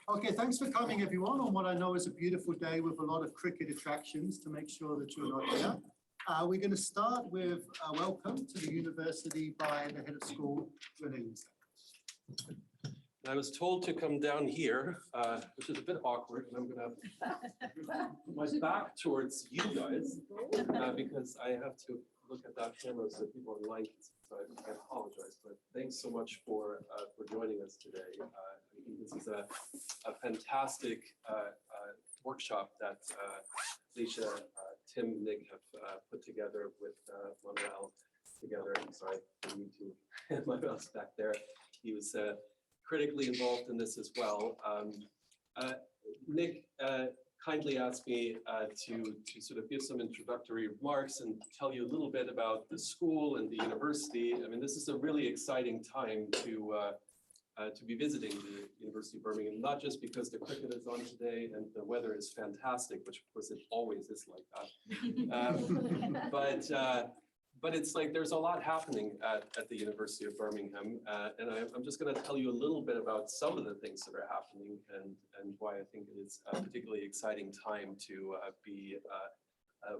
Okay, thanks for coming, everyone, on what I know is a beautiful day with a lot of cricket attractions to make sure that you're not here. We're going to start with a welcome to the university by the head of school, René. I was told to come down here, which is a bit awkward, and I'm going to put my back towards you guys because I have to look at that camera so people online can see. So I apologize, but thanks so much for joining us today. I think this is a fantastic workshop that Alicia, Tim, Nick have put together with Montréal together. I'm sorry for me to my mouse back there. He was critically involved in this as well. Nick kindly asked me to sort of give some introductory remarks and tell you a little bit about the school and the university. I mean, this is a really exciting time to be visiting the University of Birmingham, not just because the cricket is on today and the weather is fantastic, which of course it always is like that, but it's like there's a lot happening at the University of Birmingham, and I'm just going to tell you a little bit about some of the things that are happening and why I think it is a particularly exciting time to be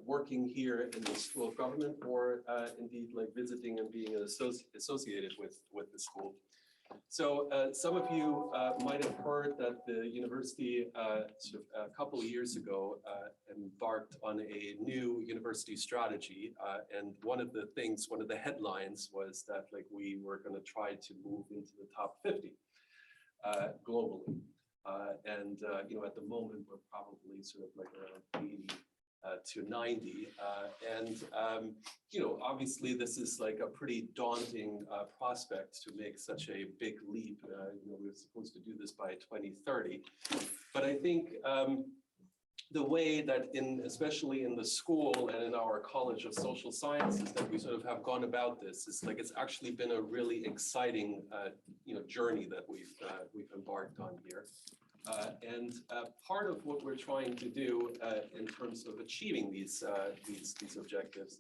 working here in the School of Government, or indeed like visiting and being associated with the school. So some of you might have heard that the university sort of a couple of years ago embarked on a new university strategy, and one of the headlines was that like we were going to try to move into the top 50 globally, and you know, at the moment we're probably sort of like around 80 to 90, and you know, obviously this is like a pretty daunting prospect to make such a big leap. You know, we're supposed to do this by 2030, but I think the way that especially in the school and in our College of Social Sciences that we sort of have gone about this is like it's actually been a really exciting you know, journey that we've embarked on here. And part of what we're trying to do in terms of achieving these objectives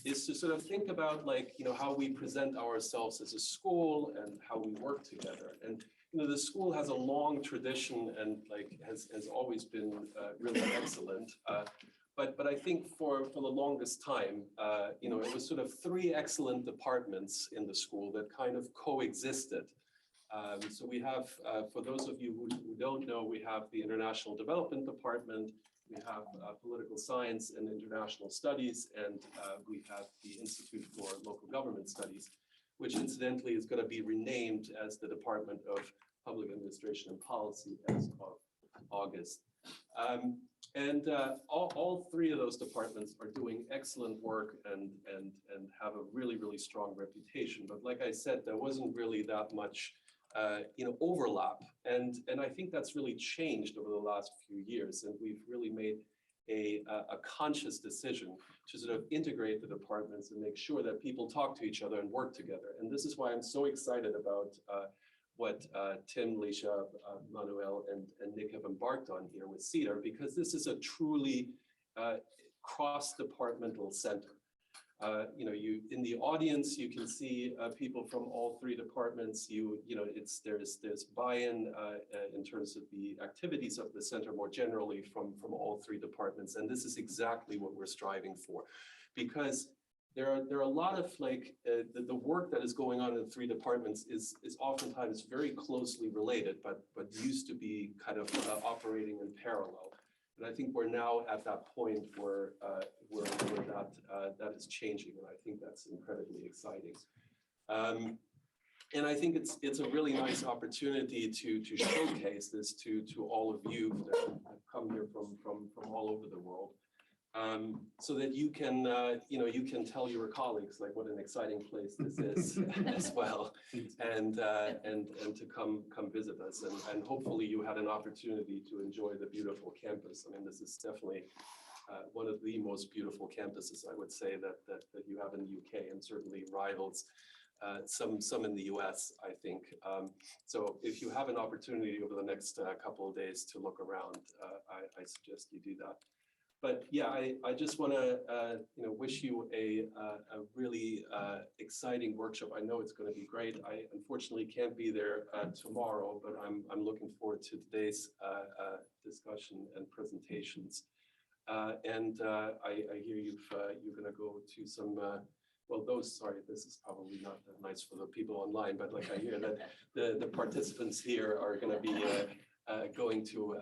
is to sort of think about, like, you know, how we present ourselves as a school and how we work together. And you know, the school has a long tradition and like has always been really excellent. But I think for the longest time, you know, it was sort of three excellent departments in the school that kind of coexisted. So we have, for those of you who don't know, we have the International Development Department, we have Political Science and International Studies, and we have the Institute for Local Government Studies, which incidentally is going to be renamed as the Department of Public Administration and Policy as of August. And all three of those departments are doing excellent work and have a really, really strong reputation. But like I said, there wasn't really that much you know, overlap, and I think that's really changed over the last few years, and we've really made a conscious decision to sort of integrate the departments and make sure that people talk to each other and work together. And this is why I'm so excited about what Tim, Alicia, Manuel, and Nick have embarked on here with CEDAR, because this is a truly cross-departmental center. You know, in the audience, you can see people from all three departments. You know, there's buy-in in terms of the activities of the center more generally from all three departments, and this is exactly what we're striving for, because there are a lot of like the work that is going on in the three departments is oftentimes very closely related, but used to be kind of operating in parallel. And I think we're now at that point where that is changing, and I think that's incredibly exciting. And I think it's a really nice opportunity to showcase this to all of you that have come here from all over the world, so that you can you know, you can tell your colleagues like what an exciting place this is as well, and to come visit us, and hopefully you had an opportunity to enjoy the beautiful campus. I mean, this is definitely one of the most beautiful campuses, I would say, that you have in the UK, and certainly rivals some in the US, I think. So if you have an opportunity over the next couple of days to look around, I suggest you do that. But yeah, I just want to wish you a really exciting workshop. I know it's going to be great. I unfortunately can't be there tomorrow, but I'm looking forward to today's discussion and presentations. And I hear you're going to go to some. Well, sorry, this is probably not that nice for the people online, but like I hear that the participants here are going to be going to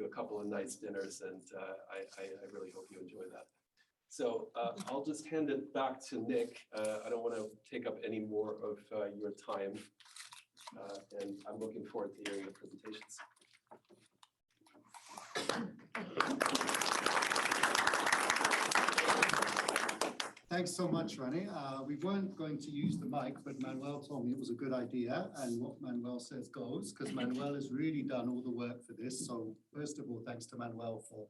a couple of nice dinners, and I really hope you enjoy that. So I'll just hand it back to Nick. I don't want to take up any more of your time, and I'm looking forward to hearing the presentations. Thanks so much, Ronnie. We weren't going to use the mic, but Manuel told me it was a good idea, and what Manuel says goes, because Manuel has really done all the work for this. So first of all, thanks to Manuel for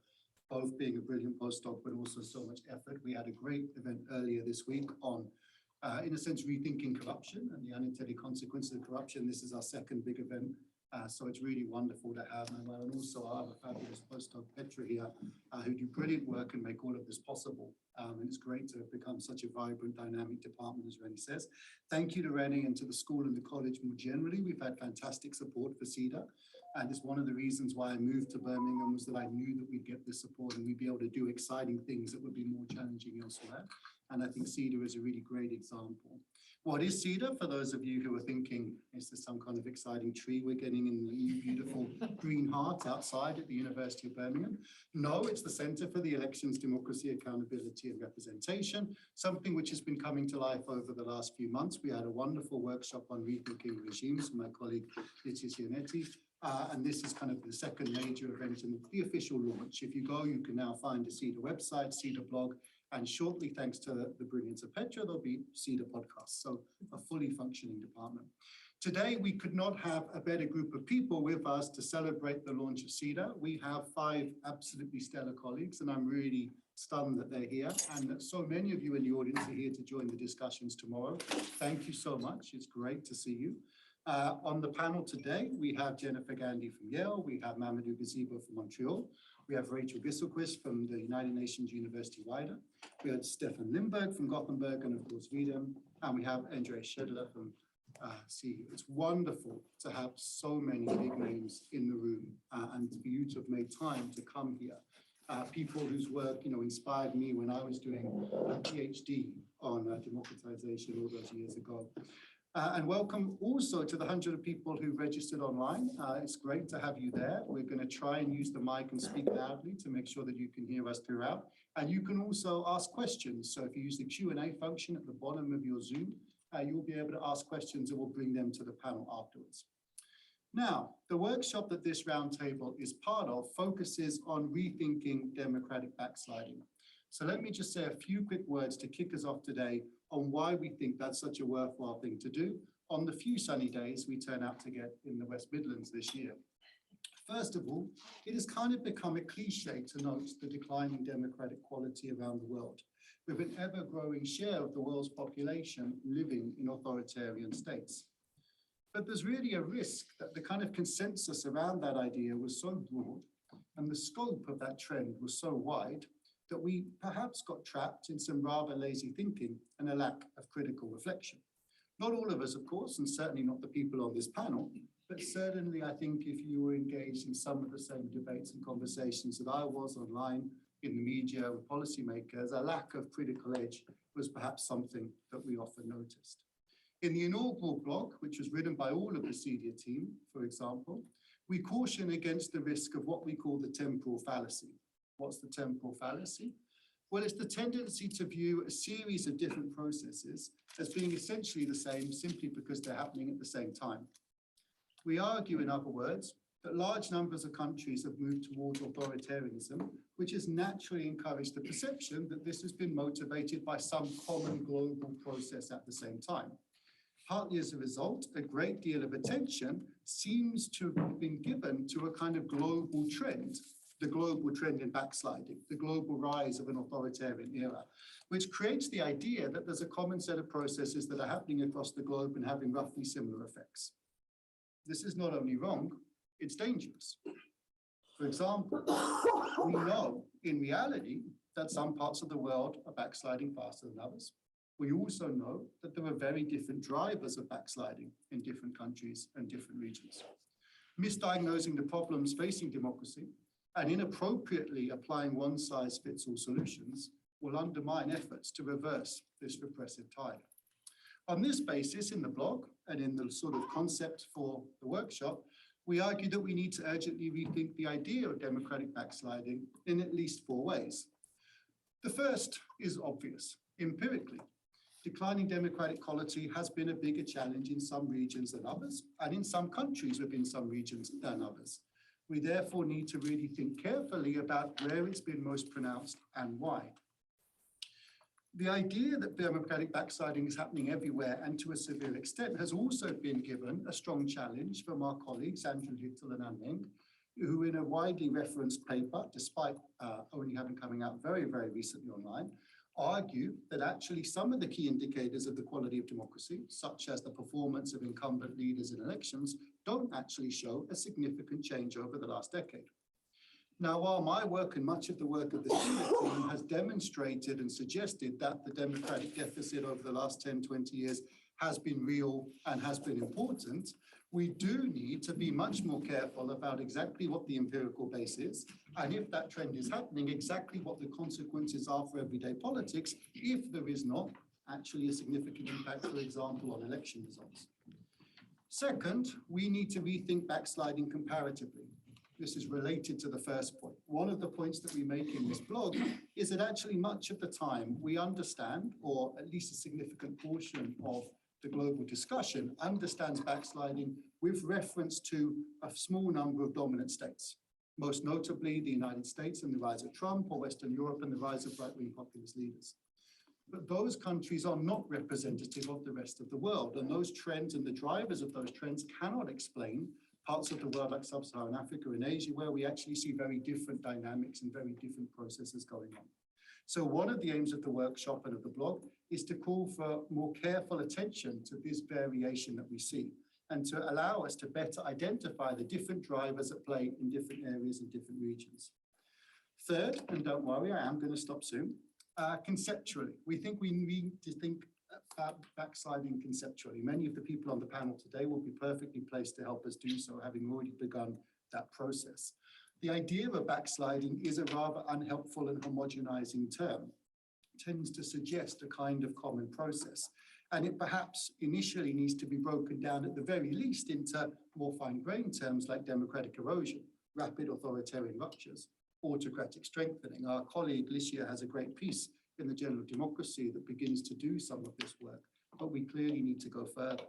both being a brilliant postdoc, but also so much effort. We had a great event earlier this week on, in a sense, rethinking corruption and the unintended consequences of corruption. This is our second big event. So it's really wonderful to have Manuel and also our other fabulous postdoc Petra here, who do brilliant work and make all of this possible. And it's great to have become such a vibrant, dynamic department, as Rennie says. Thank you to Rennie and to the school and the college more generally. We've had fantastic support for CEDAR. And it's one of the reasons why I moved to Birmingham, was that I knew that we'd get this support and we'd be able to do exciting things that would be more challenging elsewhere. And I think CEDAR is a really great example. What is CEDAR? For those of you who are thinking, is this some kind of exciting tree we're getting in the new beautiful green heart outside at the University of Birmingham? No, it's the Centre for the Elections, Democracy, Accountability and Representation, something which has been coming to life over the last few months. We had a wonderful workshop on rethinking regimes from my colleague Gisselquist. And this is kind of the second major event and the official launch. If you go, you can now find a CEDAR website, CEDAR blog, and shortly, thanks to the brilliance of Petra, there'll be CEDAR podcasts, so a fully functioning department. Today, we could not have a better group of people with us to celebrate the launch of CEDAR. We have 5 absolutely stellar colleagues, and I'm really stunned that they're here, and that so many of you in the audience are here to join the discussions tomorrow. Thank you so much. It's great to see you. On the panel today, we have Jennifer Gandhi from Yale, we have Mamodou Gazibo from Montreal, we have Rachel Gisselquist from the United Nations University Wider, we have Staffan Lindberg from Gothenburg, and of course Videm, and we have Andreas Schedler from CEU. It's wonderful to have so many big names in the room, and for you to have made time to come here. People whose work, inspired me when I was doing a PhD on democratization all those years ago. And welcome also to the 100 people who registered online. It's great to have you there. We're going to try and use the mic and speak loudly to make sure that you can hear us throughout. And you can also ask questions. So if you use the Q&A function at the bottom of your Zoom, you'll be able to ask questions and we'll bring them to the panel afterwards. Now, the workshop that this roundtable is part of focuses on rethinking democratic backsliding. So let me just say a few quick words to kick us off today on why we think that's such a worthwhile thing to do on the few sunny days we turn out to get in the West Midlands this year. First of all, it has kind of become a cliche to note the declining democratic quality around the world, with an ever-growing share of the world's population living in authoritarian states. But there's really a risk that the kind of consensus around that idea was so broad and the scope of that trend was so wide that we perhaps got trapped in some rather lazy thinking and a lack of critical reflection. Not all of us, of course, and certainly not the people on this panel, but certainly I think if you were engaged in some of the same debates and conversations that I was online, in the media, with policymakers, a lack of critical edge was perhaps something that we often noticed. In the inaugural blog, which was written by all of the CEDAR team, for example, we caution against the risk of what we call the temporal fallacy. What's the temporal fallacy? Well, it's the tendency to view a series of different processes as being essentially the same simply because they're happening at the same time. We argue, in other words, that large numbers of countries have moved towards authoritarianism, which has naturally encouraged the perception that this has been motivated by some common global process at the same time. Partly as a result, a great deal of attention seems to have been given to a kind of global trend, the global trend in backsliding, the global rise of an authoritarian era, which creates the idea that there's a common set of processes that are happening across the globe and having roughly similar effects. This is not only wrong, it's dangerous. For example, we know in reality that some parts of the world are backsliding faster than others. We also know that there are very different drivers of backsliding in different countries and different regions. Misdiagnosing the problems facing democracy and inappropriately applying one-size-fits-all solutions will undermine efforts to reverse this repressive tide. On this basis, in the blog and in the sort of concept for the workshop, we argue that we need to urgently rethink the idea of democratic backsliding in at least 4 ways. The first is obvious. Empirically, declining democratic quality has been a bigger challenge in some regions than others, and in some countries within some regions than others. We therefore need to really think carefully about where it's been most pronounced and why. The idea that democratic backsliding is happening everywhere and to a severe extent has also been given a strong challenge from our colleagues, Andrew Little and Anne Meng, who in a widely referenced paper, despite only having coming out very, very recently online, argue that actually some of the key indicators of the quality of democracy, such as the performance of incumbent leaders in elections, don't actually show a significant change over the last decade. Now, while my work and much of the work of the CEDAR team has demonstrated and suggested that the democratic deficit over the last 10, 20 years has been real and has been important, we do need to be much more careful about exactly what the empirical base is, and if that trend is happening, exactly what the consequences are for everyday politics, if there is not actually a significant impact, for example, on election results. Second, we need to rethink backsliding comparatively. This is related to the first point. One of the points that we make in this blog is that actually much of the time we understand, or at least a significant portion of the global discussion understands backsliding with reference to a small number of dominant states, most notably the United States and the rise of Trump, or Western Europe and the rise of right-wing populist leaders. But those countries are not representative of the rest of the world, and those trends and the drivers of those trends cannot explain parts of the world like sub-Saharan Africa and Asia, where we actually see very different dynamics and very different processes going on. So one of the aims of the workshop and of the blog is to call for more careful attention to this variation that we see, and to allow us to better identify the different drivers at play in different areas and different regions. Third, and don't worry, I am going to stop soon, conceptually, we think we need to think backsliding conceptually. Many of the people on the panel today will be perfectly placed to help us do so, having already begun that process. The idea of backsliding is a rather unhelpful and homogenizing term. It tends to suggest a kind of common process, and it perhaps initially needs to be broken down at the very least into more fine-grained terms like democratic erosion, rapid authoritarian ruptures, autocratic strengthening. Our colleague Licia has a great piece in the Journal of Democracy that begins to do some of this work, but we clearly need to go further.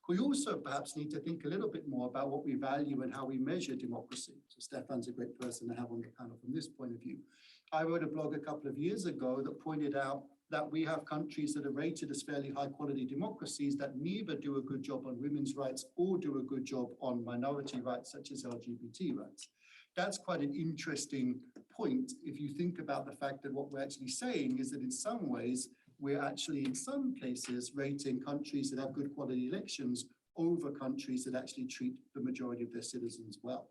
We also perhaps need to think a little bit more about what we value and how we measure democracy. So Staffan's a great person to have on the panel from this point of view. I wrote a blog a couple of years ago that pointed out that we have countries that are rated as fairly high quality democracies that neither do a good job on women's rights or do a good job on minority rights, such as LGBT rights. That's quite an interesting point if you think about the fact that what we're actually saying is that in some ways, we're actually in some cases rating countries that have good quality elections over countries that actually treat the majority of their citizens well.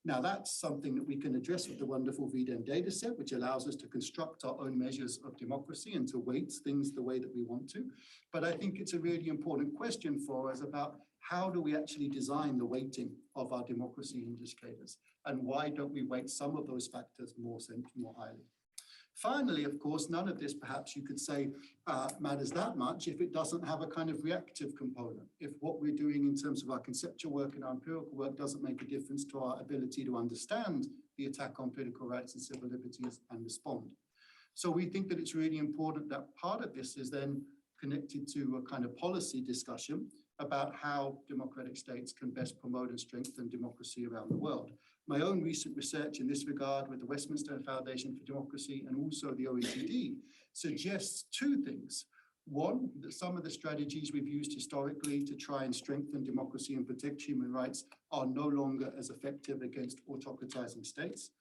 Now, that's something that we can address with the wonderful VDEM data set, which allows us to construct our own measures of democracy and to weight things the way that we want to. But I think it's a really important question for us about how do we actually design the weighting of our democracy indicators, and why don't we weight some of those factors more highly? Finally, of course, none of this perhaps you could say matters that much if it doesn't have a kind of reactive component. If what we're doing in terms of our conceptual work and our empirical work doesn't make a difference to our ability to understand the attack on political rights and civil liberties and respond. So we think that it's really important that part of this is then connected to a kind of policy discussion about how democratic states can best promote and strengthen democracy around the world. My own recent research in this regard with the Westminster Foundation for Democracy and also the OECD suggests two things. One, that some of the strategies we've used historically to try and strengthen democracy and protect human rights are no longer as effective against autocratizing states.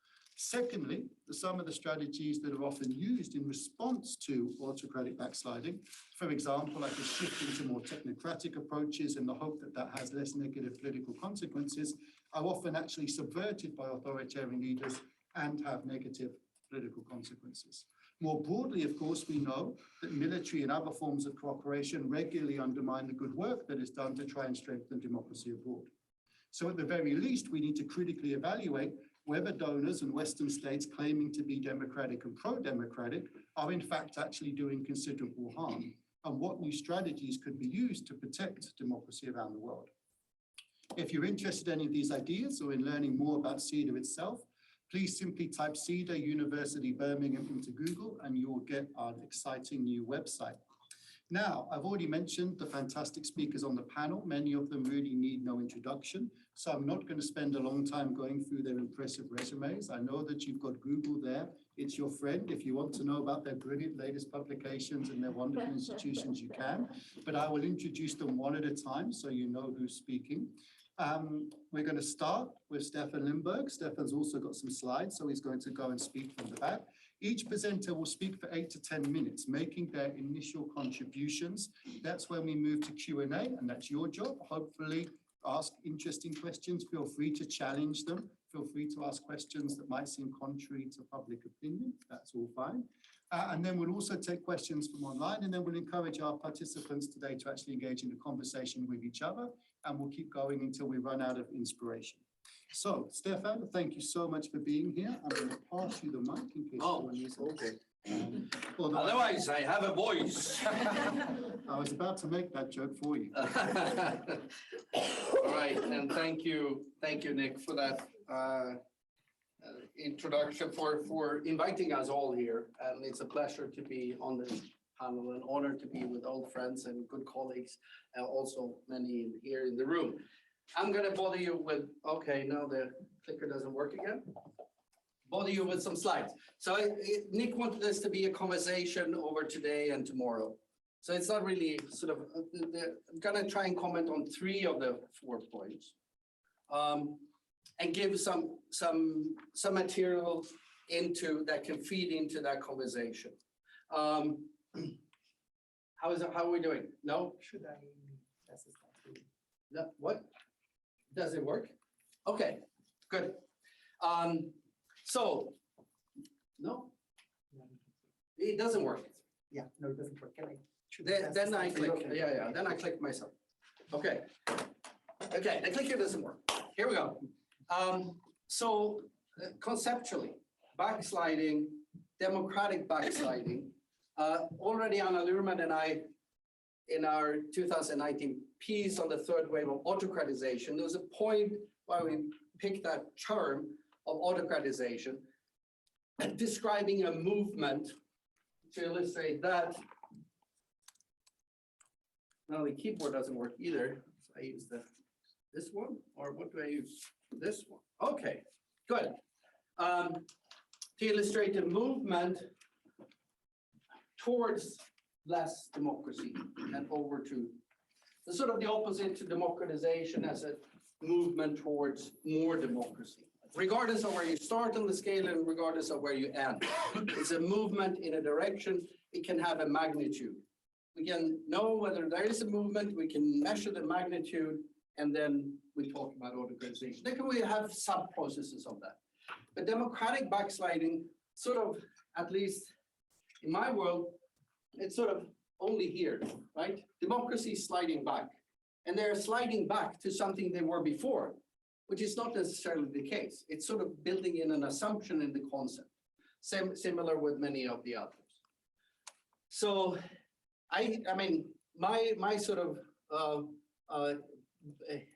Secondly, some of the strategies that are often used in response to autocratic backsliding, for example, like a shift into more technocratic approaches in the hope that that has less negative political consequences, are often actually subverted by authoritarian leaders and have negative political consequences. More broadly, of course, we know that military and other forms of cooperation regularly undermine the good work that is done to try and strengthen democracy abroad. So at the very least, we need to critically evaluate whether donors and Western states claiming to be democratic and pro-democratic are in fact actually doing considerable harm, and what new strategies could be used to protect democracy around the world. If you're interested in any of these ideas or in learning more about CEDAR itself, please simply type CEDAR University Birmingham into Google and you will get our exciting new website. Now, I've already mentioned the fantastic speakers on the panel. Many of them really need no introduction, so I'm not going to spend a long time going through their impressive resumes. I know that you've got Google there. It's your friend. If you want to know about their brilliant latest publications and their wonderful institutions, you can. But I will introduce them one at a time so you know who's speaking. We're going to start with Staffan Lindberg. Staffan's also got some slides, so he's going to go and speak from the back. Each presenter will speak for 8 to 10 minutes, making their initial contributions. That's when we move to Q&A, and that's your job. Hopefully, ask interesting questions. Feel free to challenge them. Feel free to ask questions that might seem contrary to public opinion. That's all fine. And then we'll also take questions from online, and then we'll encourage our participants today to actually engage in a conversation with each other, and we'll keep going until we run out of inspiration. So, Staffan, thank you so much for being here. I'm going to pass you the mic in case anyone needs it. Okay. Otherwise, I have a voice. I was about to make that joke for you. All right, and thank you, Nick, for that introduction, for inviting us all here. And it's a pleasure to be on this panel, an honor to be with old friends and good colleagues, and also many here in the room. I'm going to bother you with, okay, now the clicker doesn't work again. Bother you with some slides. So Nick wanted this to be a conversation over today and tomorrow. So it's not really sort of, I'm going to try and comment on 3 of the 4 points and give some material into that can feed into that conversation. How are we doing? No? Should I test this? No, what? Does it work? Okay, good. So, no, it doesn't work. Yeah, no, it doesn't work. Can I? Then I click. Yeah. Then I click myself. Okay. Okay. The clicker doesn't work. Here we go. So conceptually, backsliding, democratic backsliding. Already Anna Luhrmann and I, in our 2019 piece on the 3rd wave of autocratization, there was a point where we picked that term of autocratization, describing a movement to illustrate that. Now the keyboard doesn't work either. So I use this one, or what do I use? This one. Okay, good. To illustrate a movement towards less democracy and over to the sort of the opposite to democratization as a movement towards more democracy. Regardless of where you start on the scale and regardless of where you end. It's a movement in a direction. It can have a magnitude. We can know whether there is a movement, we can measure the magnitude, and then we talk about autocratization. Then we have sub-processes of that. But democratic backsliding, sort of, at least in my world, it's sort of only here, right? Democracy is sliding back. And they're sliding back to something they were before, which is not necessarily the case. It's sort of building in an assumption in the concept, similar with many of the others. So, I mean, my sort of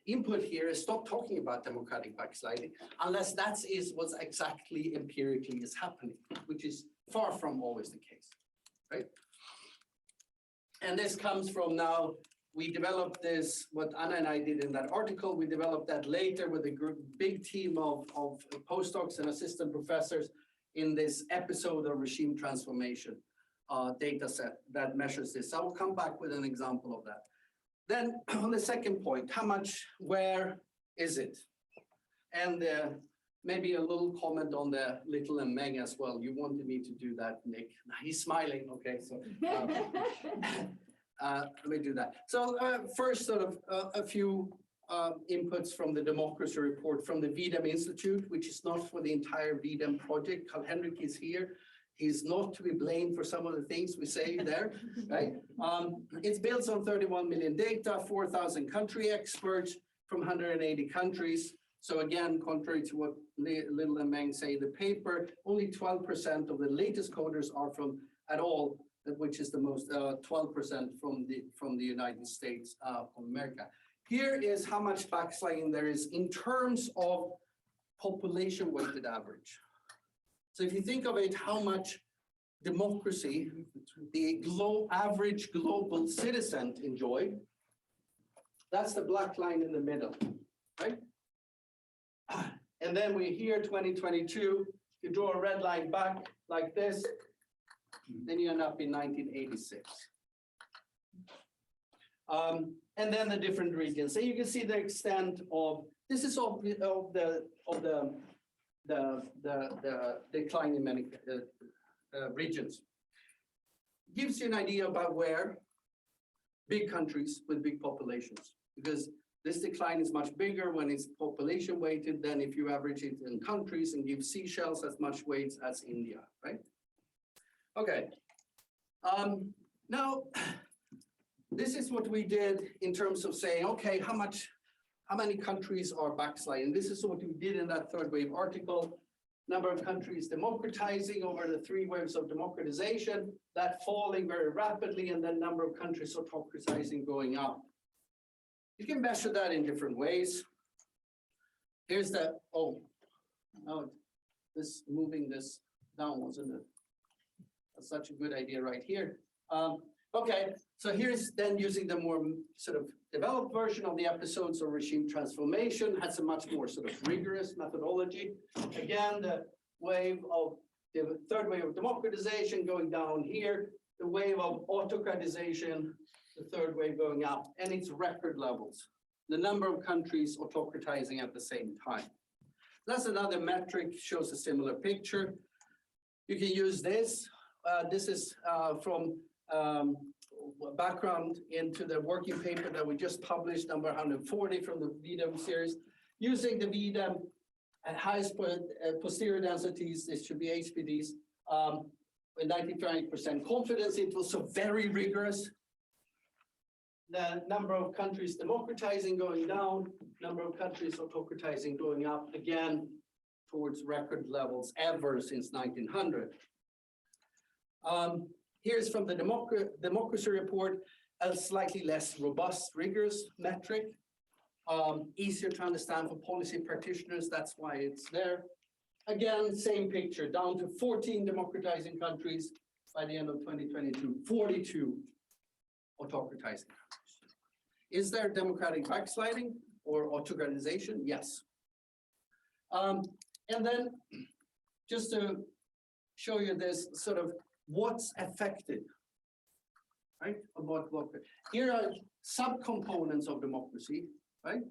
input here is stop talking about democratic backsliding unless that is what's exactly empirically is happening, which is far from always the case, right? And this comes from now, we developed this, what Anna and I did in that article, we developed that later with a group, big team of postdocs and assistant professors in this episode of regime transformation data set that measures this. I will come back with an example of that. Then on the second point, how much, where is it? And maybe a little comment on the little and Meng as well. You wanted me to do that, Nick. He's smiling. Okay, so let me do that. So first, sort of a few inputs from the democracy report from the VDEM Institute, which is not for the entire VDEM project. Karl-Henrik is here. He's not to be blamed for some of the things we say there, right? It's built on 31 million data, 4,000 country experts from 180 countries. So again, contrary to what Little and Meng say in the paper, only 12% of the latest coders are from at all, which is the most 12% from the United States of America. Here is how much backsliding there is in terms of population weighted average. So if you think of it, how much democracy the average global citizen enjoyed, that's the black line in the middle, right? And then we here 2022, you draw a red line back like this, then you end up in 1986. And then the different regions. So you can see the extent of, this is of the decline in many regions. Gives you an idea about where big countries with big populations, because this decline is much bigger when it's population weighted than if you average it in countries and give Seychelles as much weight as India, right? Okay. Now, this is what we did in terms of saying, okay, how many countries are backsliding? This is what we did in that third wave article. Number of countries democratizing over the 3 waves of democratization, that falling very rapidly, and then number of countries autocratizing going up. You can measure that in different ways. Here's the, moving this down wasn't such a good idea right here. Okay, so here's then using the more sort of developed version of the episodes of regime transformation, has a much more sort of rigorous methodology. Again, the third wave of democratization going down here, the wave of autocratization, the third wave going up, and it's record levels. The number of countries autocratizing at the same time. That's another metric, shows a similar picture. You can use this. This is from background into the working paper that we just published, number 140 from the VDEM series, using the VDEM at highest posterior densities, this should be HPDs, with 95% confidence interval, so very rigorous. The number of countries democratizing going down, number of countries autocratizing going up, again, towards record levels ever since 1900. Here's from the democracy report, a slightly less robust, rigorous metric, easier to understand for policy practitioners, that's why it's there. Again, same picture, down to 14 democratizing countries by the end of 2022, 42 autocratizing countries. Is there democratic backsliding or autocratization? Yes. And then just to show you this sort of what's affected, right? Here are subcomponents of democracy, right?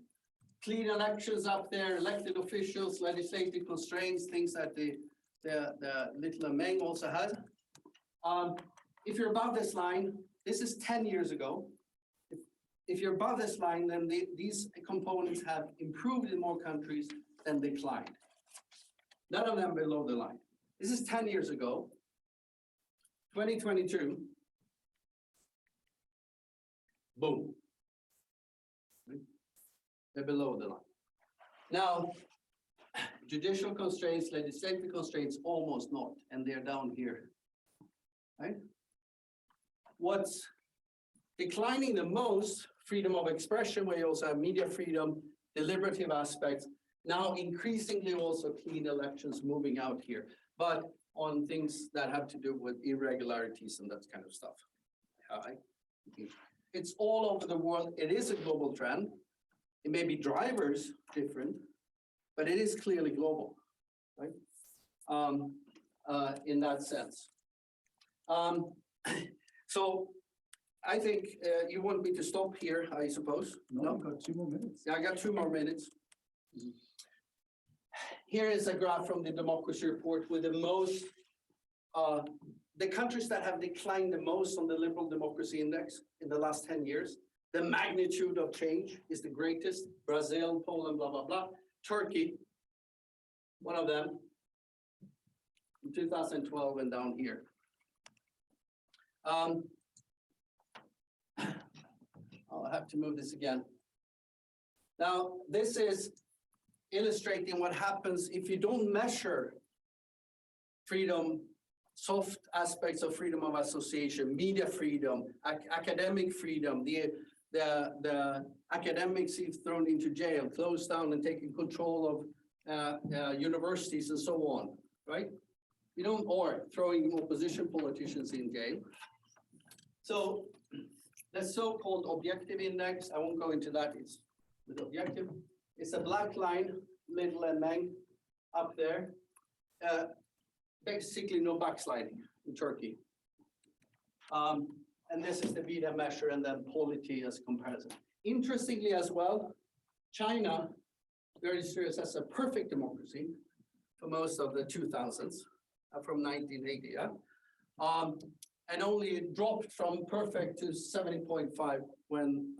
Clean elections up there, elected officials, legislative constraints, things that the Little and Meng also had. If you're above this line, this is 10 years ago. If you're above this line, then these components have improved in more countries than declined. None of them below the line. This is 10 years ago. 2022, boom. They're below the line. Now, judicial constraints, legislative constraints, almost not, and they're down here, right? What's declining the most, freedom of expression, where you also have media freedom, deliberative aspects, now increasingly also clean elections moving out here, but on things that have to do with irregularities and that kind of stuff. It's all over the world. It is a global trend. It may be drivers different, but it is clearly global, right? In that sense. So I think you want me to stop here, I suppose? No, I've got 2 more minutes. Yeah, I got 2 more minutes. here is a graph from the democracy report with the most, the countries that have declined the most on the liberal democracy index in the last 10 years. The magnitude of change is the greatest. Brazil, Poland, blah, blah, blah. Turkey, one of them, in 2012 and down here. I'll have to move this again. Now, this is illustrating what happens if you don't measure freedom, soft aspects of freedom of association, media freedom, academic freedom, the academics is thrown into jail, closed down and taking control of universities and so on, right? You don't, or throwing opposition politicians in jail. So the so-called objective index, I won't go into that, it's with objective. It's a black line, middle and main up there. Basically no backsliding in Turkey. And this is the beta measure and then polity as comparison. Interestingly as well, China, very serious as a perfect democracy for most of the 2000s, from 1980, yeah? And only dropped from perfect to 70.5 when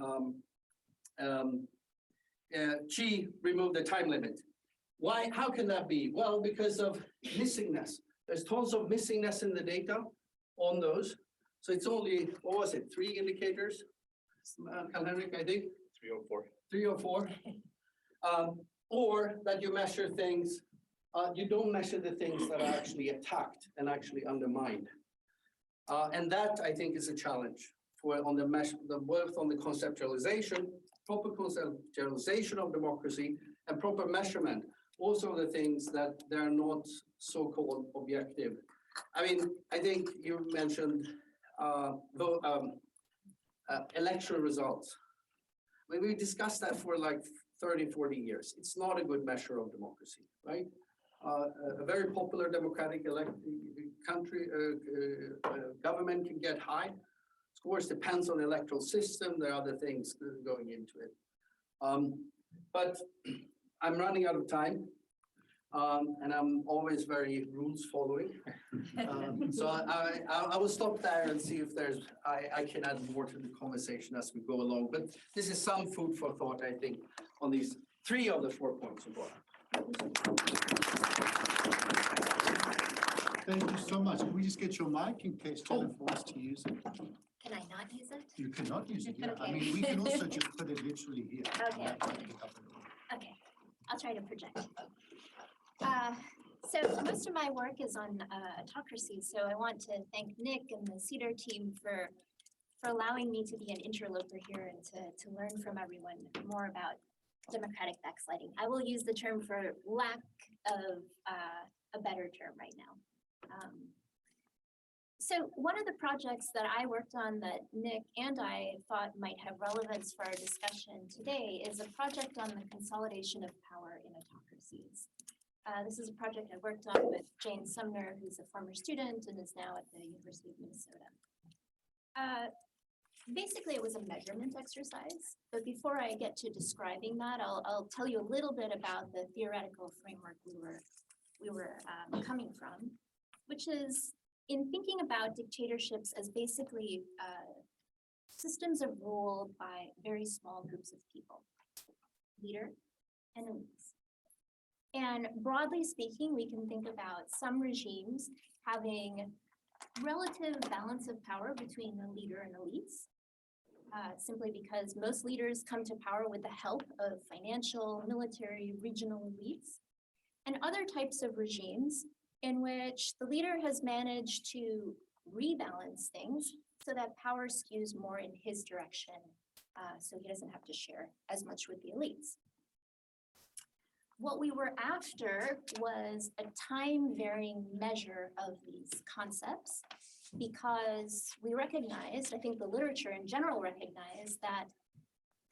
Xi removed the time limit. Why? How can that be? Well, because of missingness. There's tons of missingness in the data on those. So it's only, what was it, 3 indicators? Henrik, I think? 3 or 4. 3 or 4. Or that you measure things, you don't measure the things that are actually attacked and actually undermined. And that, I think, is a challenge for on the both on the conceptualization, proper conceptualization of democracy and proper measurement. Also the things that they're not so-called objective. I mean, I think you mentioned election results. I mean, we discussed that for like 30, 40 years. It's not a good measure of democracy, right? A very popular democratic country, government can get high. Of course, depends on the electoral system. There are other things going into it. But I'm running out of time. And I'm always very rules following. So I will stop there and see if there's, I can add more to the conversation as we go along. But this is some food for thought, I think, on these 3 of the 4 points of order. Thank you so much. Can we just get your mic in case Jennifer wants to use it? Can I not use it? You cannot use it, yeah. I Okay. mean, we can also just put it literally here. Okay. Okay, I'll try to project. So most of my work is on autocracy, so I want to thank Nick and the CEDAR team for allowing me to be an interloper here and to learn from everyone more about democratic backsliding. I will use the term for lack of a better term right now. So one of the projects that I worked on that Nick and I thought might have relevance for our discussion today is a project on the consolidation of power in autocracies. This is a project I worked on with Jane Sumner, who's a former student and is now at the University of Minnesota. Basically, it was a measurement exercise, but before I get to describing that, I'll tell you a little bit about the theoretical framework we were coming from, which is in thinking about dictatorships as basically systems of rule by very small groups of people, leader and elites. And broadly speaking, we can think about some regimes having relative balance of power between the leader and elites, simply because most leaders come to power with the help of financial, military, regional elites, and other types of regimes in which the leader has managed to rebalance things so that power skews more in his direction, so he doesn't have to share as much with the elites. What we were after was a time-varying measure of these concepts because we recognized, I think the literature in general recognized, that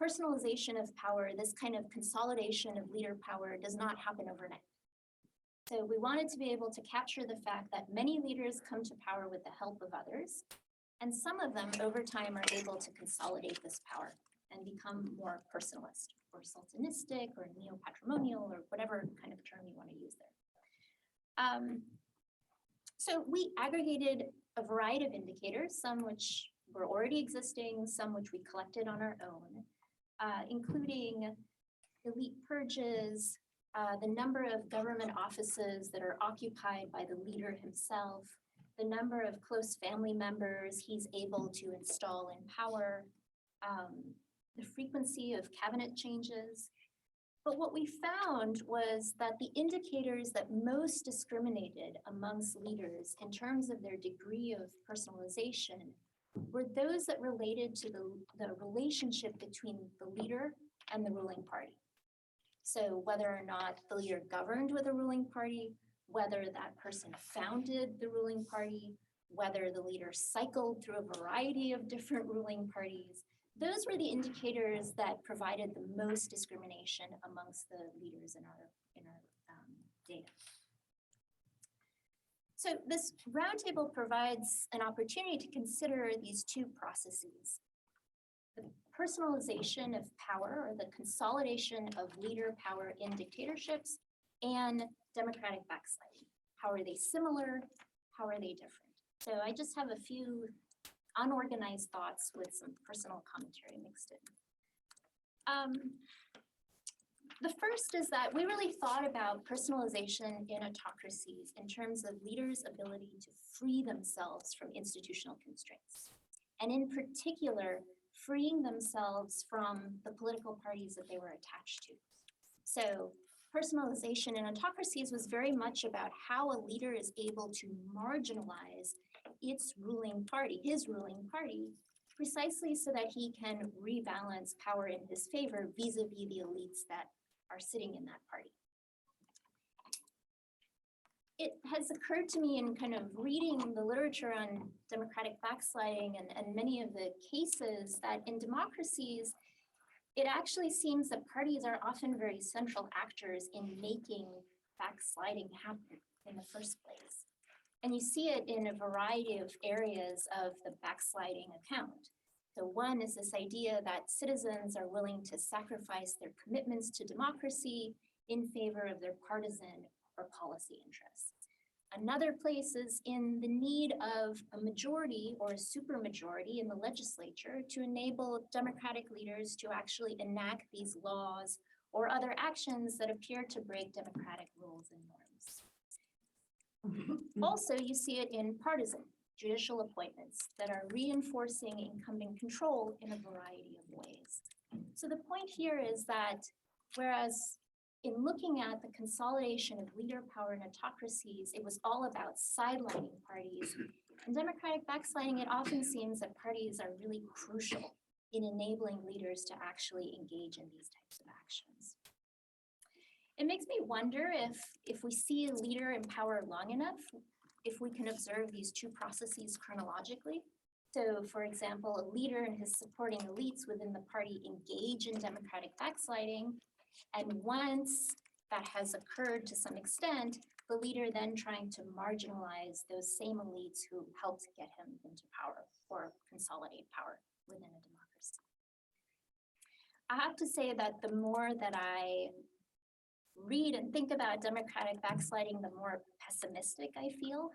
personalization of power, this kind of consolidation of leader power, does not happen overnight. So we wanted to be able to capture the fact that many leaders come to power with the help of others, and some of them over time are able to consolidate this power and become more personalist. or sultanistic or neo-patrimonial or whatever kind of term you want to use there. So we aggregated a variety of indicators, some which were already existing, some which we collected on our own, including elite purges, the number of government offices that are occupied by the leader himself, the number of close family members he's able to install in power, the frequency of cabinet changes. But what we found was that the indicators that most discriminated amongst leaders in terms of their degree of personalization were those that related to the relationship between the leader and the ruling party. So whether or not the leader governed with a ruling party, whether that person founded the ruling party, whether the leader cycled through a variety of different ruling parties, those were the indicators that provided the most discrimination amongst the leaders in our data. So this roundtable provides an opportunity to consider these two processes: the personalization of power, or the consolidation of leader power in dictatorships, and democratic backsliding. How are they similar? How are they different? So I just have a few unorganized thoughts with some personal commentary mixed in. The first is that we really thought about personalization in autocracies in terms of leaders' ability to free themselves from institutional constraints, and in particular, freeing themselves from the political parties that they were attached to. So personalization in autocracies was very much about how a leader is able to marginalize its ruling party, his ruling party, precisely so that he can rebalance power in his favor vis-a-vis the elites that are sitting in that party. It has occurred to me in kind of reading the literature on democratic backsliding and many of the cases that in democracies, it actually seems that parties are often very central actors in making backsliding happen in the first place. And you see it in a variety of areas of the backsliding account. So one is this idea that citizens are willing to sacrifice their commitments to democracy in favor of their partisan or policy interests. Another place is in the need of a majority or a supermajority in the legislature to enable democratic leaders to actually enact these laws or other actions that appear to break democratic rules and norms. Also, you see it in partisan judicial appointments that are reinforcing incumbent control in a variety of ways. So the point here is that whereas in looking at the consolidation of leader power in autocracies, it was all about sidelining parties. In democratic backsliding, it often seems that parties are really crucial in enabling leaders to actually engage in these types of actions. It makes me wonder if we see a leader in power long enough, if we can observe these two processes chronologically. So for example, a leader and his supporting elites within the party engage in democratic backsliding. And once that has occurred to some extent, the leader then trying to marginalize those same elites who helped get him into power or consolidate power within a democracy. I have to say that the more that I read and think about democratic backsliding, the more pessimistic I feel,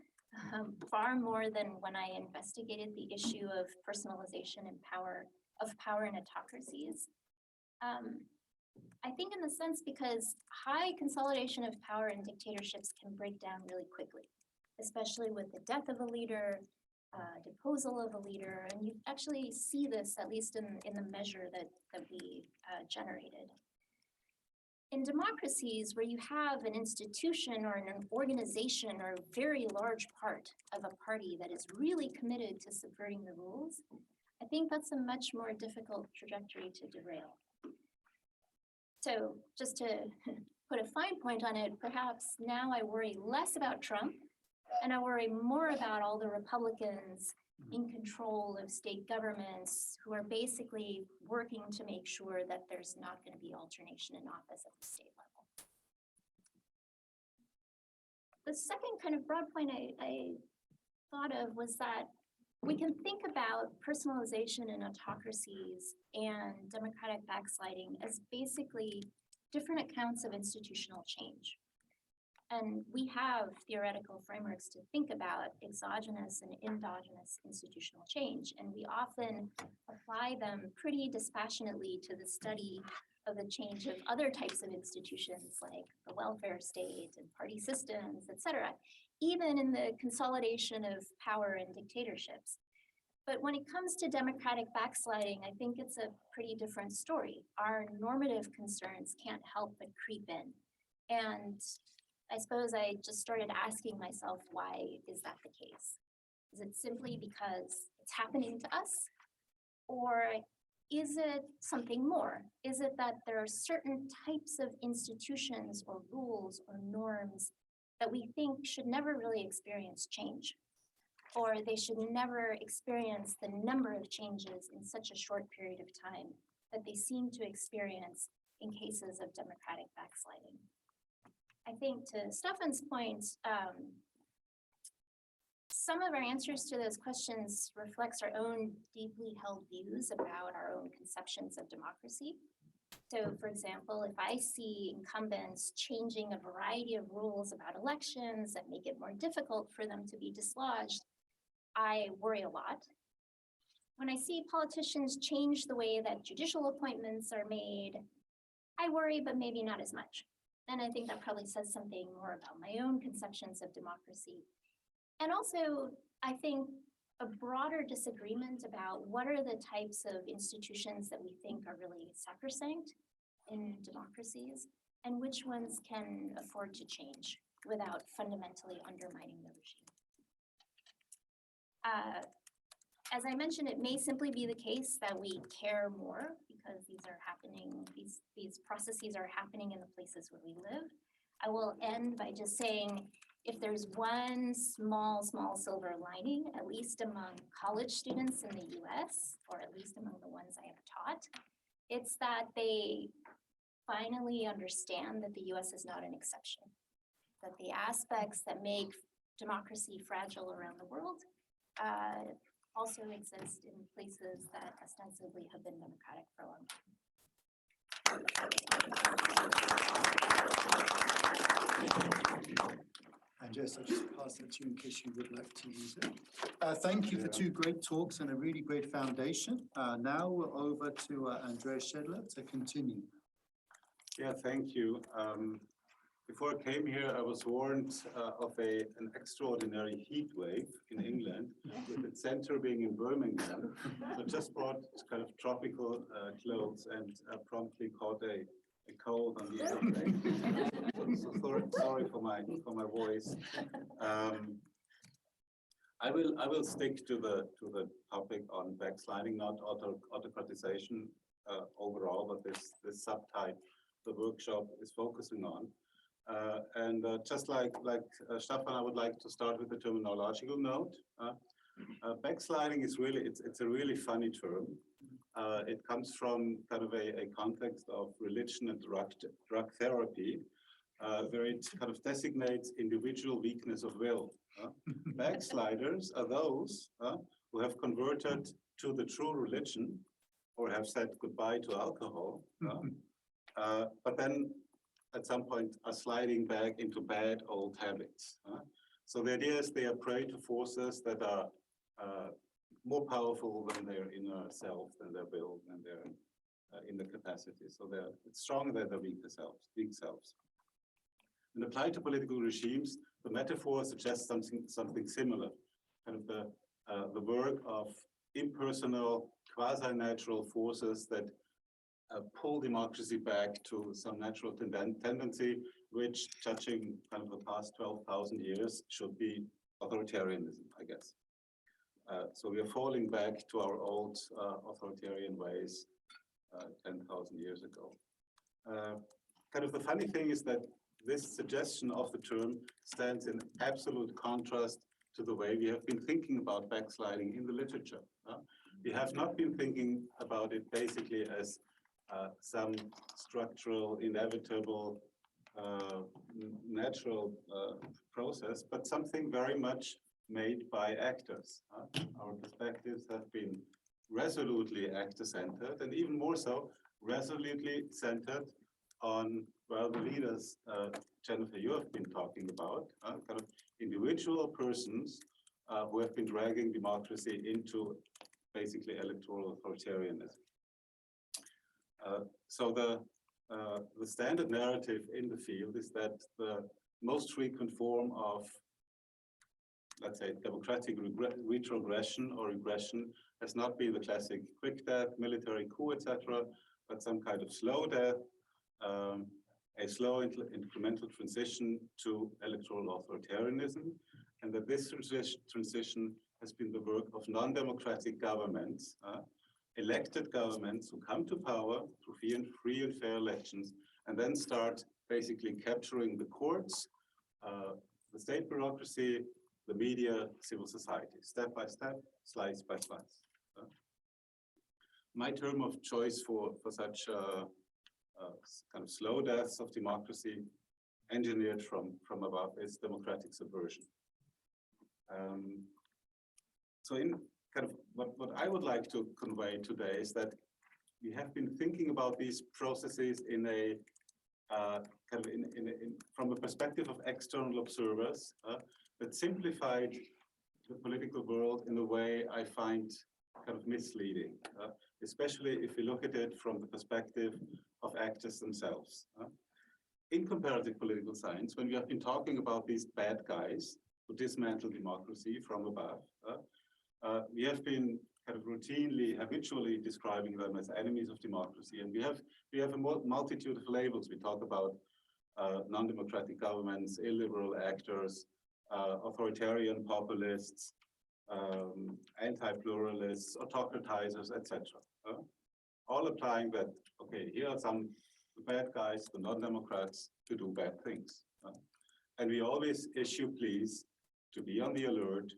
far more than when I investigated the issue of personalization and power in autocracies. I think in the sense because high consolidation of power in dictatorships can break down really quickly, especially with the death of a leader, deposal of a leader, and you actually see this at least in the measure that we generated. In democracies where you have an institution or an organization or a very large part of a party that is really committed to subverting the rules, I think that's a much more difficult trajectory to derail. So just to put a fine point on it, perhaps now I worry less about Trump and I worry more about all the Republicans in control of state governments who are basically working to make sure that there's not going to be alternation in office at the state level. The second kind of broad point I thought of was that we can think about personalization in autocracies and democratic backsliding as basically different accounts of institutional change. And we have theoretical frameworks to think about exogenous and endogenous institutional change, and we often apply them pretty dispassionately to the study of the change of other types of institutions like the welfare state and party systems, et cetera, even in the consolidation of power and dictatorships. But when it comes to democratic backsliding, I think it's a pretty different story. Our normative concerns can't help but creep in. And I suppose I just started asking myself, why is that the case? Is it simply because it's happening to us? Or is it something more? Is it that there are certain types of institutions or rules or norms that we think should never really experience change? Or they should never experience the number of changes in such a short period of time that they seem to experience in cases of democratic backsliding? I think to Staffan's point, some of our answers to those questions reflects our own deeply held views about our own conceptions of democracy. So for example, if I see incumbents changing a variety of rules about elections that make it more difficult for them to be dislodged, I worry a lot. When I see politicians change the way that judicial appointments are made, I worry, but maybe not as much. And I think that probably says something more about my own conceptions of democracy. And also, I think a broader disagreement about what are the types of institutions that we think are really sacrosanct in democracies, and which ones can afford to change without fundamentally undermining the regime. As I mentioned, it may simply be the case that we care more because these are happening, these processes are happening in the places where we live. I will end by just saying, if there's one small silver lining, at least among college students in the US, or at least among the ones I have taught, it's that they finally understand that the US is not an exception, that the aspects that make democracy fragile around the world also exist in places that ostensibly have been democratic for a long time. Andreas, I'll just pass it to you in case you would like to use it. Thank you for two great talks and a really great foundation. Now we're over to Andreas Schedler to continue. Yeah, thank you. Before I came here, I was warned of an extraordinary heat wave in England, with its center being in Birmingham. I just brought kind of tropical clothes and promptly caught a cold on the airplane. So sorry for my voice. I will stick to the topic on backsliding, not autocratization overall, but this subtype the workshop is focusing on. Just like Staffan, I would like to start with a terminological note. Backsliding is really, it's a really funny term. It comes from kind of a context of religion and drug therapy, where it kind of designates individual weakness of will. Backsliders are those who have converted to the true religion or have said goodbye to alcohol, but then at some point are sliding back into bad old habits. So the idea is they are prey to forces that are more powerful than their inner self, than their will, than their inner capacity. So it's stronger than their weak selves. And applied to political regimes, the metaphor suggests something similar, kind of the work of impersonal, quasi-natural forces that pull democracy back to some natural tendency, which, judging kind of the past 12,000 years, should be authoritarianism, I guess. So we are falling back to our old authoritarian ways 10,000 years ago. Kind of the funny thing is that this suggestion of the term stands in absolute contrast to the way we have been thinking about backsliding in the literature. We have not been thinking about it basically as some structural, inevitable, natural process, but something very much made by actors. Our perspectives have been resolutely actor-centered, and even more so, resolutely centered on, well, the leaders, Jennifer, you have been talking about, kind of individual persons who have been dragging democracy into basically electoral authoritarianism. So the standard narrative in the field is that the most frequent form of, let's say, democratic retrogression or regression has not been the classic quick death, military coup, etc., but some kind of slow death, a slow incremental transition to electoral authoritarianism, and that this transition has been the work of non-democratic governments, elected governments who come to power through free and fair elections, and then start basically capturing the courts, the state bureaucracy, the media, civil society, step by step, slice by slice. My term of choice for such kind of slow deaths of democracy engineered from above is democratic subversion. So in kind of what I would like to convey today is that we have been thinking about these processes in a kind of from a perspective of external observers that simplified the political world in a way I find kind of misleading, especially if we look at it from the perspective of actors themselves. In comparative political science, when we have been talking about these bad guys who dismantle democracy from above, we have been kind of routinely, habitually describing them as enemies of democracy. And we have a multitude of labels. We talk about non-democratic governments, illiberal actors, authoritarian populists, anti-pluralists, autocratizers, etc. All applying that, okay, here are some bad guys, the non-democrats, to do bad things. And we always issue pleas to be on the alert,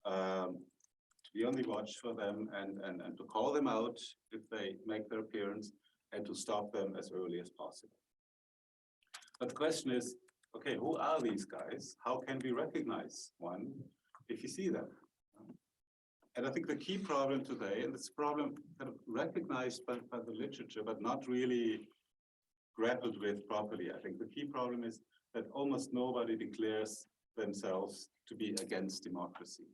to be on the watch for them, and to call them out if they make their appearance, and to stop them as early as possible. But the question is, okay, who are these guys? How can we recognize one if you see them? And I think the key problem today, and this problem kind of recognized by the literature, but not really grappled with properly, I think the key problem is that almost nobody declares themselves to be against democracy.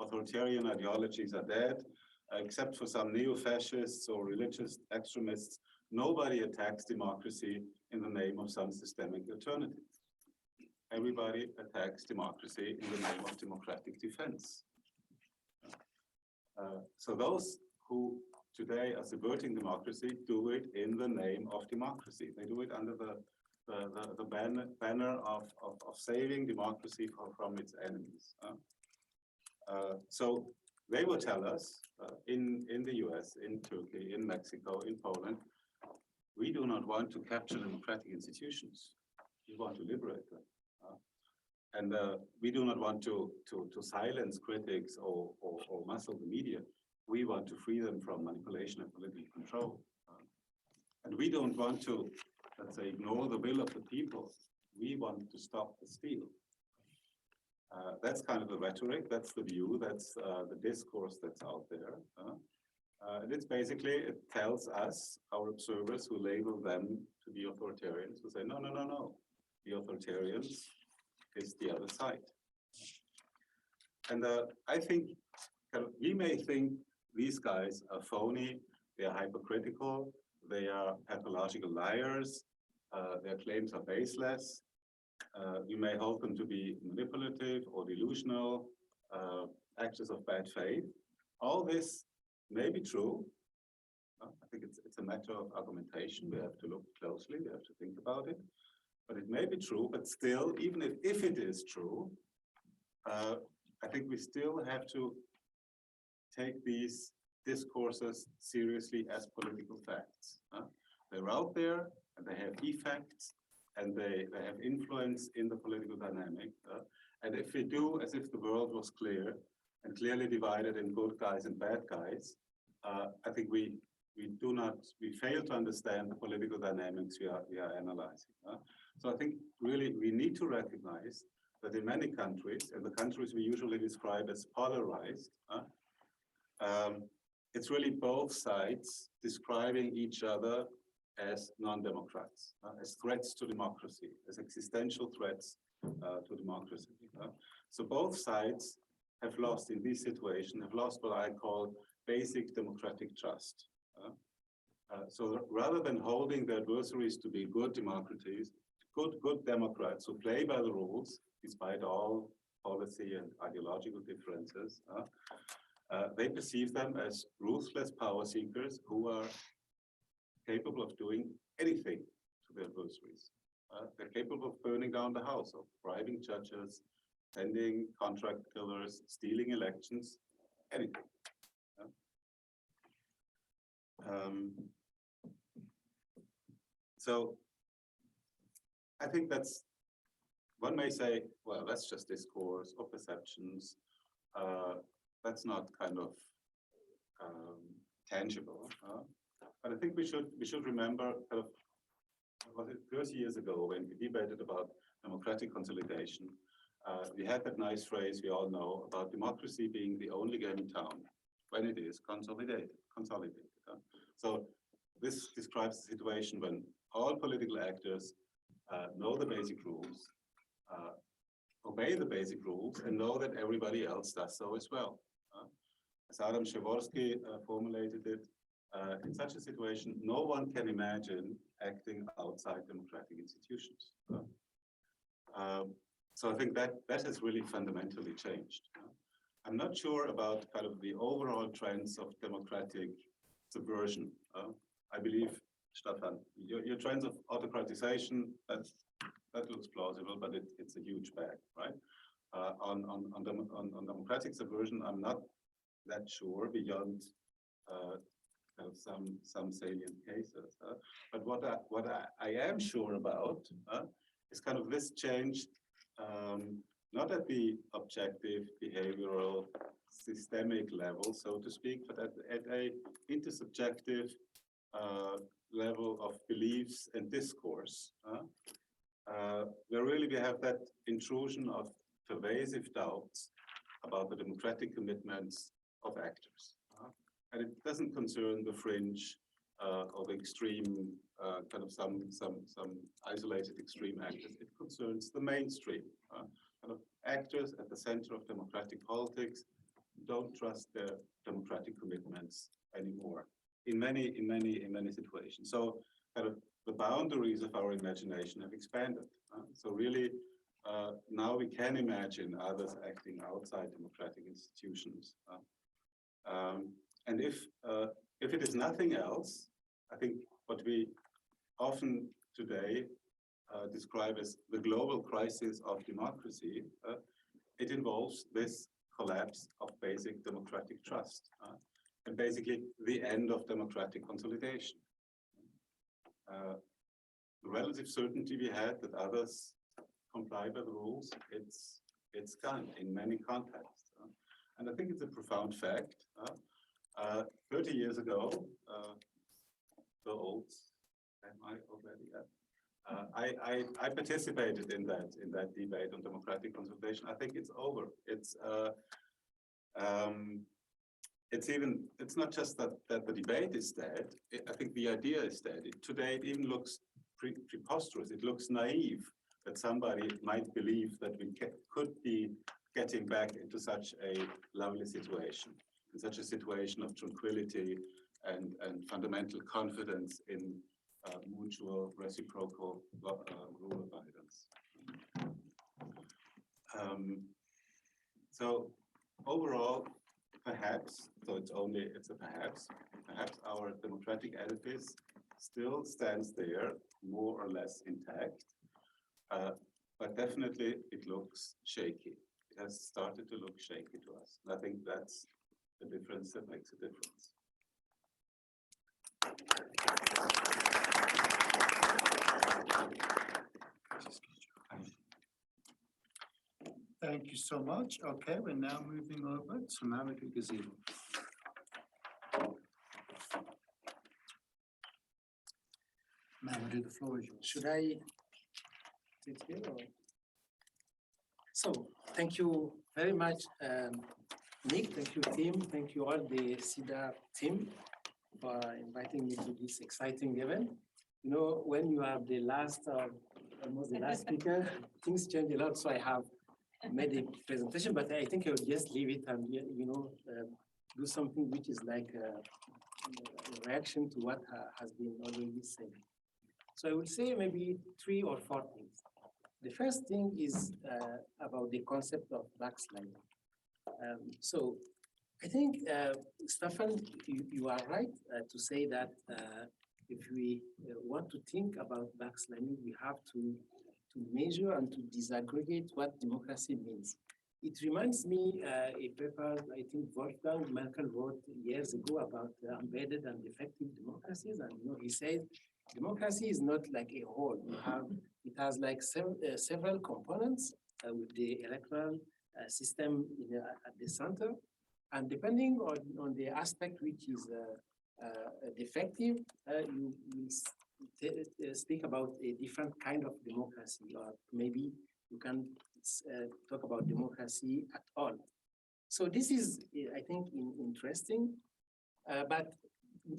Authoritarian ideologies are dead, except for some neo-fascists or religious extremists. Nobody attacks democracy in the name of some systemic alternative. Everybody attacks democracy in the name of democratic defense. So those who today are subverting democracy do it in the name of democracy. They do it under the banner of saving democracy from its enemies. So they will tell us in the US, in Turkey, in Mexico, in Poland, we do not want to capture democratic institutions. We want to liberate them. And we do not want to silence critics or muzzle the media. We want to free them from manipulation and political control. And we don't want to, let's say, ignore the will of the people. We want to stop the steal. That's kind of the rhetoric, that's the view, that's the discourse that's out there. And it's basically, it tells us, our observers who label them to be authoritarians, who say, no, no, no, no. The authoritarians is the other side. And I think we may think these guys are phony, they are hypocritical, they are pathological liars, their claims are baseless. You may hold them to be manipulative or delusional, actors of bad faith. All this may be true. I think it's a matter of argumentation. We have to look closely, we have to think about it. But it may be true, but still, even if it is true, I think we still have to take these discourses seriously as political facts. They're out there, and they have effects, and they have influence in the political dynamic. And if we do as if the world was clear and clearly divided in good guys and bad guys, I think we fail to understand the political dynamics we are analyzing. So I think really we need to recognize that in many countries, and the countries we usually describe as polarized, it's really both sides describing each other as non-democrats, as threats to democracy, as existential threats to democracy. So both sides have lost, in this situation, have lost what I call basic democratic trust. So rather than holding their adversaries to be good democracies, good Democrats who play by the rules, despite all policy and ideological differences, they perceive them as ruthless power seekers who are capable of doing anything to their adversaries. They're capable of burning down the house, of bribing judges, sending contract killers, stealing elections, anything. So I think that's, one may say, well, that's just discourse or perceptions. That's not kind of tangible. But I think we should remember kind of, was it 30 years ago when we debated about democratic consolidation, we had that nice phrase we all know about democracy being the only game in town when it is consolidated. So this describes the situation when all political actors know the basic rules, obey the basic rules, and know that everybody else does so as well. As Adam Przeworski formulated it, in such a situation, no one can imagine acting outside democratic institutions. So I think that has really fundamentally changed. I'm not sure about kind of the overall trends of democratic subversion. I believe, Staffan, your trends of autocratization, that looks plausible, but it's a huge bag, right? On democratic subversion, I'm not that sure beyond kind of some salient cases. But what I am sure about is kind of this change, not at the objective, behavioral, systemic level, so to speak, but at a intersubjective level of beliefs and discourse, where really we have that intrusion of pervasive doubts about the democratic commitments of actors. And it doesn't concern the fringe or the extreme, kind of some isolated extreme actors. It concerns the mainstream, kind of actors at the center of democratic politics don't trust their democratic commitments anymore in many situations. So kind of the boundaries of our imagination have expanded. So really, now we can imagine others acting outside democratic institutions. And if it is nothing else, I think what we often today describe as the global crisis of democracy, it involves this collapse of basic democratic trust and basically the end of democratic consolidation. The relative certainty we had that others comply by the rules, it's gone in many contexts. And I think it's a profound fact. 30 years ago, the old, am I already? I participated in that debate on democratic consolidation. I think it's over. It's not just that the debate is dead. I think the idea is dead. Today it even looks preposterous. It looks naive that somebody might believe that we could be getting back into such a lovely situation, in such a situation of tranquility and fundamental confidence in mutual reciprocal rule of evidence. So overall, perhaps, so it's a perhaps our democratic edifice still stands there, more or less intact, but definitely it looks shaky. It has started to look shaky to us. And I think that's the difference that makes a difference. Thank you so much. Okay, we're now moving over to Mamodou Gazibo. Mamodou, the floor is yours. Should I sit here or? So, thank you very much, Nick. Thank you, team. Thank you all the CEDAR team for inviting me to this exciting event. You know, when you are the last, almost the last speaker, things change a lot. So I have made a presentation, but I think I'll just leave it and, do something which is like a reaction to what has been already said. So I would say maybe 3 or 4 things. The first thing is about the concept of backsliding. So I think, Staffan, you are right to say that if we want to think about backsliding, we have to measure and to disaggregate what democracy means. It reminds me a paper I think Wolfgang Merkel wrote years ago about embedded and effective democracies, and he said democracy is not like a whole. It has like several components with the electoral system at the center, and depending on the aspect which is defective, you speak about a different kind of democracy, or maybe you can talk about democracy at all. So this is, I think, interesting, but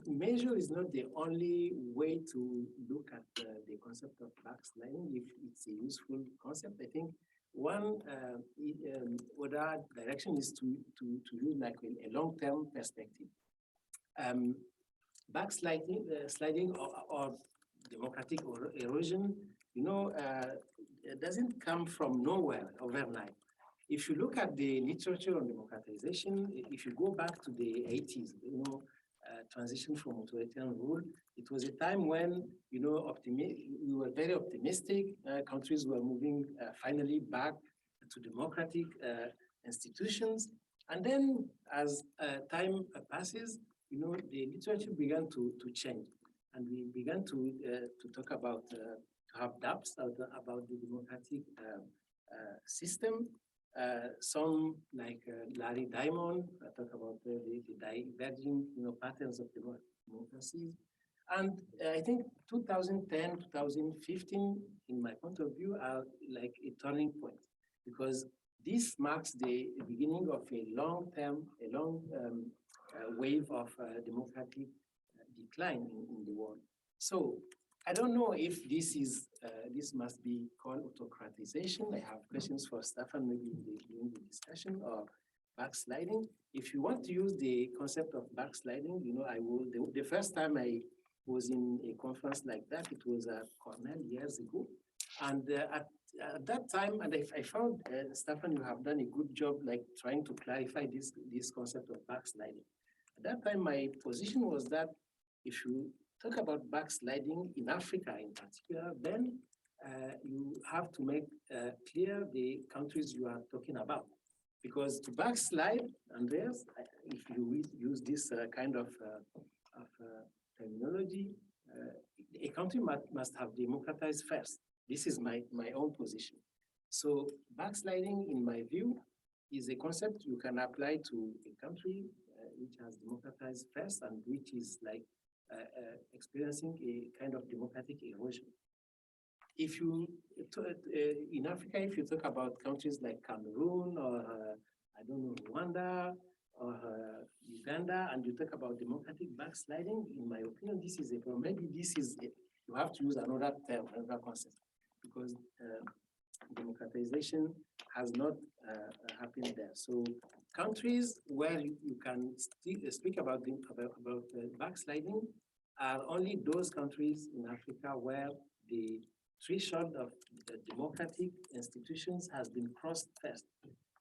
measure is not the only way to look at the concept of backsliding, if it's a useful concept. I think one other direction is to use like a long-term perspective. Backsliding, sliding or democratic erosion, it doesn't come from nowhere overnight. If you look at the literature on democratization, if you go back to the 80s, transition from authoritarian rule, it was a time when, we were very optimistic. Countries were moving finally back to democratic institutions. And then as time passes, the literature began to change. And we began to talk about, to have doubts about the democratic system. Some like Larry Diamond talk about the diverging patterns of democracies. And I think 2010, 2015, in my point of view, are like a turning point, because this marks the beginning of a long wave of democratic decline in the world. So I don't know if this is this must be called autocratization. I have questions for Staffan maybe during the discussion, or backsliding. If you want to use the concept of backsliding, I will. The first time I was in a conference like that, it was at Cornell years ago, and at that time, and I found Staffan, you have done a good job, like trying to clarify this concept of backsliding. At that time, my position was that if you talk about backsliding in Africa in particular, then you have to make clear the countries you are talking about. Because to backslide, Andreas, if you use this kind of terminology, a country must have democratized first. This is my own position. So backsliding, in my view, is a concept you can apply to a country which has democratized first and which is like experiencing a kind of democratic erosion. If you, in Africa, if you talk about countries like Cameroon or, I don't know, Rwanda or Uganda, and you talk about democratic backsliding, in my opinion, this is a problem. Maybe this is, you have to use another term, another concept, because democratization has not happened there. So countries where you can speak about backsliding are only those countries in Africa where the threshold of the democratic institutions has been crossed first.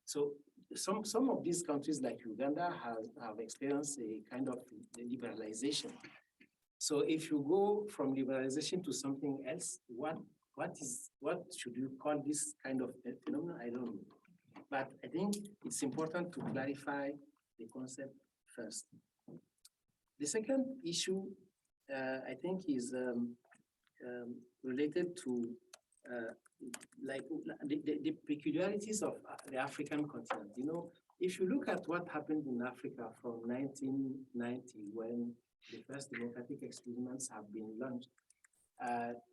So some of these countries like Uganda have experienced a kind of liberalization. So if you go from liberalization to something else, what should you call this kind of phenomenon? I don't know. But I think it's important to clarify the concept first. The second issue, I think, is related to like the peculiarities of the African continent. If you look at what happened in Africa from 1990, when the first democratic experiments have been launched,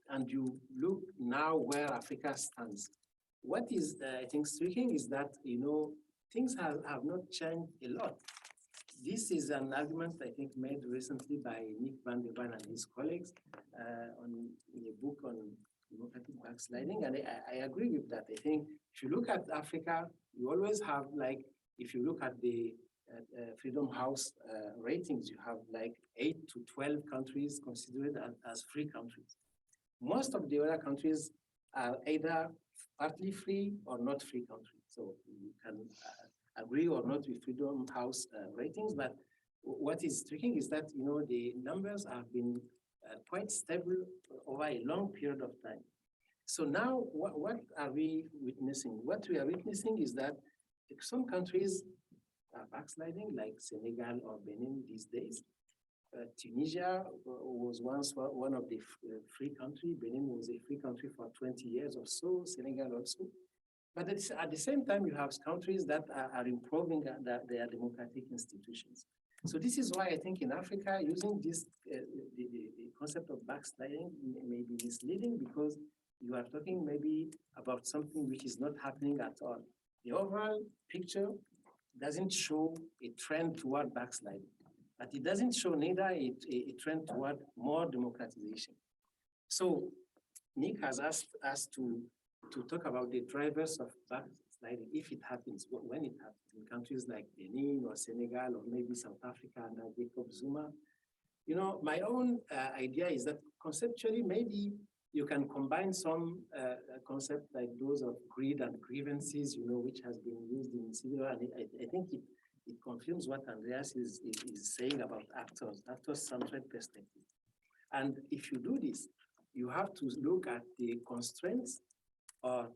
and you look now where Africa stands, what is, I think, striking is that, things have not changed a lot. This is an argument, I think, made recently by Nick van der Ven and his colleagues in a book on democratic backsliding. And I agree with that. I think if you look at Africa, you always have, like, if you look at the Freedom House ratings, you have like 8 to 12 countries considered as free countries. Most of the other countries are either partly free or not free countries. So you can agree or not with Freedom House ratings, but what is striking is that, the numbers have been quite stable over a long period of time. So now, what are we witnessing? What we are witnessing is that some countries are backsliding, like Senegal or Benin these days. Tunisia was once one of the free country. Benin was a free country for 20 years or so, Senegal also. But at the same time, you have countries that are improving their democratic institutions. So this is why I think in Africa, using this, the concept of backsliding may be misleading, because you are talking maybe about something which is not happening at all. The overall picture doesn't show a trend toward backsliding, but it doesn't show neither a trend toward more democratization. So Nick has asked us to talk about the drivers of backsliding, if it happens, when it happens in countries like Benin or Senegal or maybe South Africa under Jacob Zuma. My own idea is that conceptually, maybe you can combine some concepts like those of greed and grievances, which has been used in CEDAR, and I think it confirms what Andreas is saying about actors-centered perspective. And if you do this, you have to look at the constraints or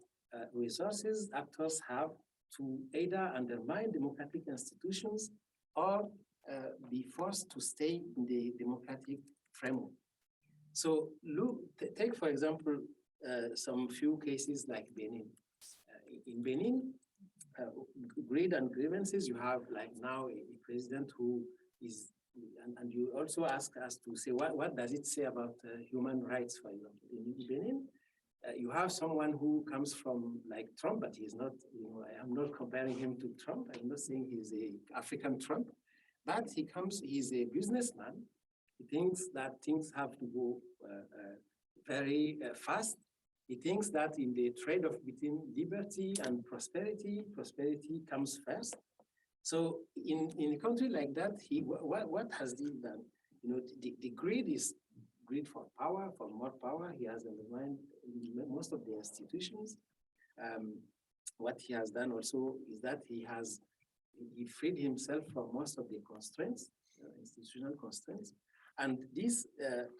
resources actors have to either undermine democratic institutions or be forced to stay in the democratic framework. So take, for example, some few cases like Benin. In Benin, greed and grievances, you have like now a president who is, and you also ask us to say, what does it say about human rights, for example? In Benin, you have someone who comes from like Trump, but he's not, I'm not comparing him to Trump. I'm not saying he's a African Trump, but he's a businessman. He thinks that things have to go very fast. He thinks that in the trade-off between liberty and prosperity comes first. So in a country like that, what has he done? The greed is greed for power, for more power. He has undermined most of the institutions. What he has done also is that he freed himself from most of the constraints, institutional constraints. And this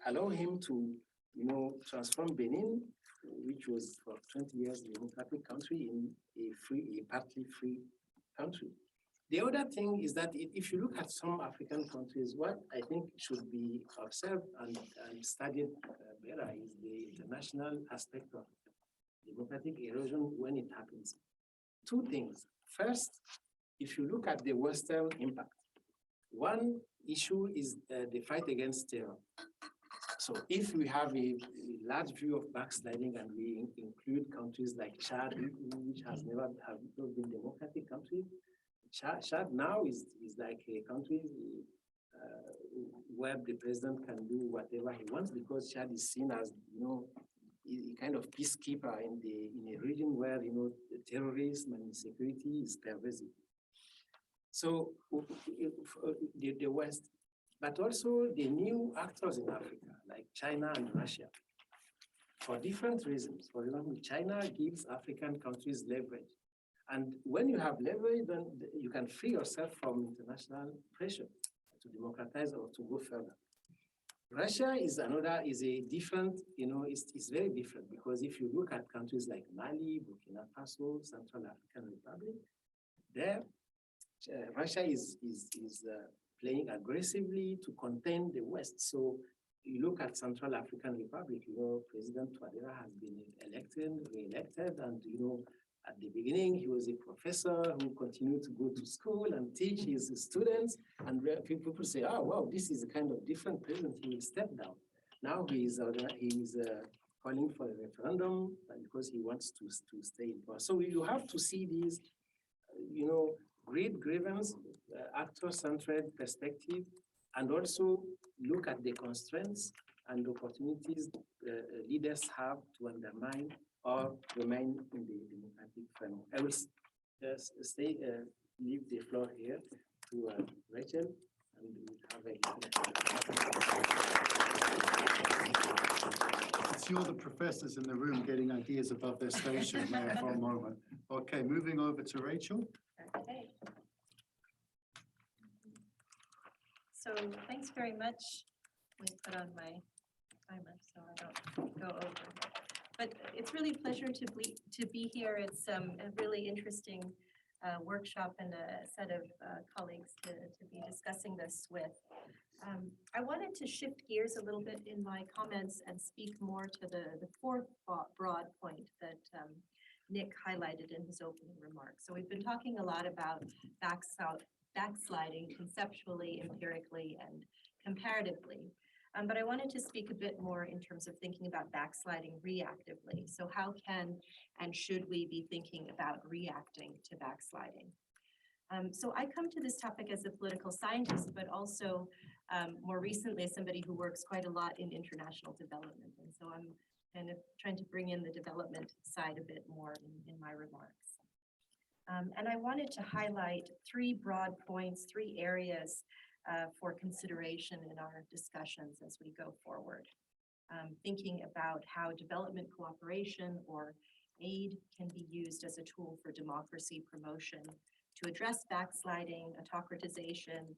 allowed him to, transform Benin, which was for 20 years a democratic country, in a partly free country. The other thing is that if you look at some African countries, what I think should be observed and studied better is the international aspect of democratic erosion when it happens. Two things. First, if you look at the Western impact, one issue is the fight against terror. So if we have a large view of backsliding and we include countries like Chad, which has never been a democratic country, Chad now is like a country where the president can do whatever he wants, because Chad is seen as, a kind of peacekeeper in a region where, terrorism and insecurity is pervasive. So the West, but also the new actors in Africa, like China and Russia, for different reasons. For example, China gives African countries leverage. And when you have leverage, then you can free yourself from international pressure to democratize or to go further. Russia is a different, it's very different, because if you look at countries like Mali, Burkina Faso, Central African Republic, there, Russia is playing aggressively to contain the West. So you look at Central African Republic, President Touadéra has been re-elected, and at the beginning, he was a professor who continued to go to school and teach his students. And people say, oh, wow, this is a kind of different president. He will step down. Now he is calling for a referendum because he wants to stay in power. So you have to see these, great grievance, actor-centered perspective, and also look at the constraints and opportunities leaders have to undermine or remain in the democratic framework. I will leave the floor here to Rachel, and we'll have It's you're the professors in the room getting ideas above their station there for a moment. Okay, moving over to Rachel. Okay. So thanks very much. Let me put on my timer so I don't go over. But it's really a pleasure to be here. It's a really interesting workshop and a set of colleagues to be discussing this with. I wanted to shift gears a little bit in my comments and speak more to the fourth broad point that Nick highlighted in his opening remarks. So we've been talking a lot about backsliding conceptually, empirically, and comparatively. But I wanted to speak a bit more in terms of thinking about backsliding reactively. So how can and should we be thinking about reacting to backsliding? So I come to this topic as a political scientist, but also more recently as somebody who works quite a lot in international development. And so I'm kind of trying to bring in the development side a bit more in my remarks. And I wanted to highlight three broad points, three areas for consideration in our discussions as we go forward. Thinking about how development cooperation or aid can be used as a tool for democracy promotion to address backsliding, autocratization,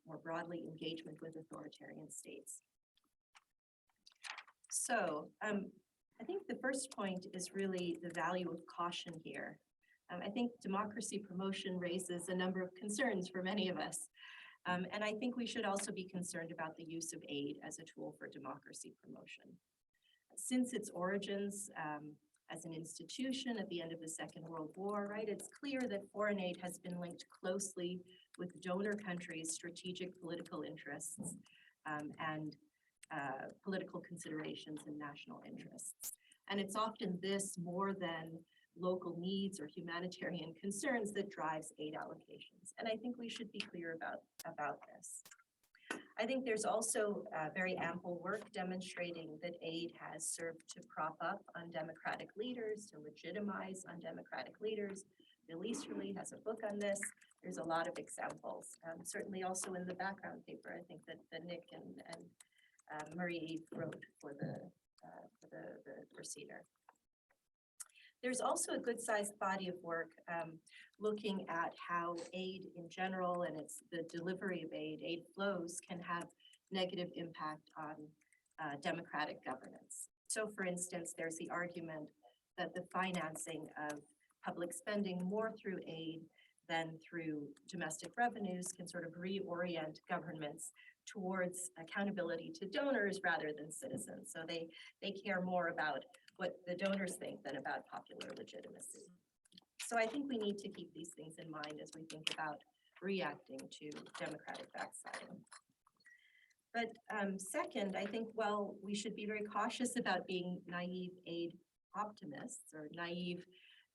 more broadly engagement with authoritarian states. So I think the first point is really the value of caution here. I think democracy promotion raises a number of concerns for many of us. And I think we should also be concerned about the use of aid as a tool for democracy promotion. Since its origins as an institution at the end of the Second World War, right, it's clear that foreign aid has been linked closely with donor countries' strategic political interests and political considerations and national interests. And it's often this more than local needs or humanitarian concerns that drives aid allocations. And I think we should be clear about this. I think there's also very ample work demonstrating that aid has served to prop up undemocratic leaders, to legitimize undemocratic leaders. Bill Easterly has a book on this. There's a lot of examples, certainly also in the background paper, I think that Nick and Marie wrote for CEDAR. There's also a good sized body of work looking at how aid in general and the delivery of aid flows can have negative impact on democratic governance. So for instance, there's the argument that the financing of public spending more through aid than through domestic revenues can sort of reorient governments towards accountability to donors rather than citizens. So they care more about what the donors think than about popular legitimacy. So I think we need to keep these things in mind as we think about reacting to democratic backsliding. But second, I think, well, we should be very cautious about being naive aid optimists or naive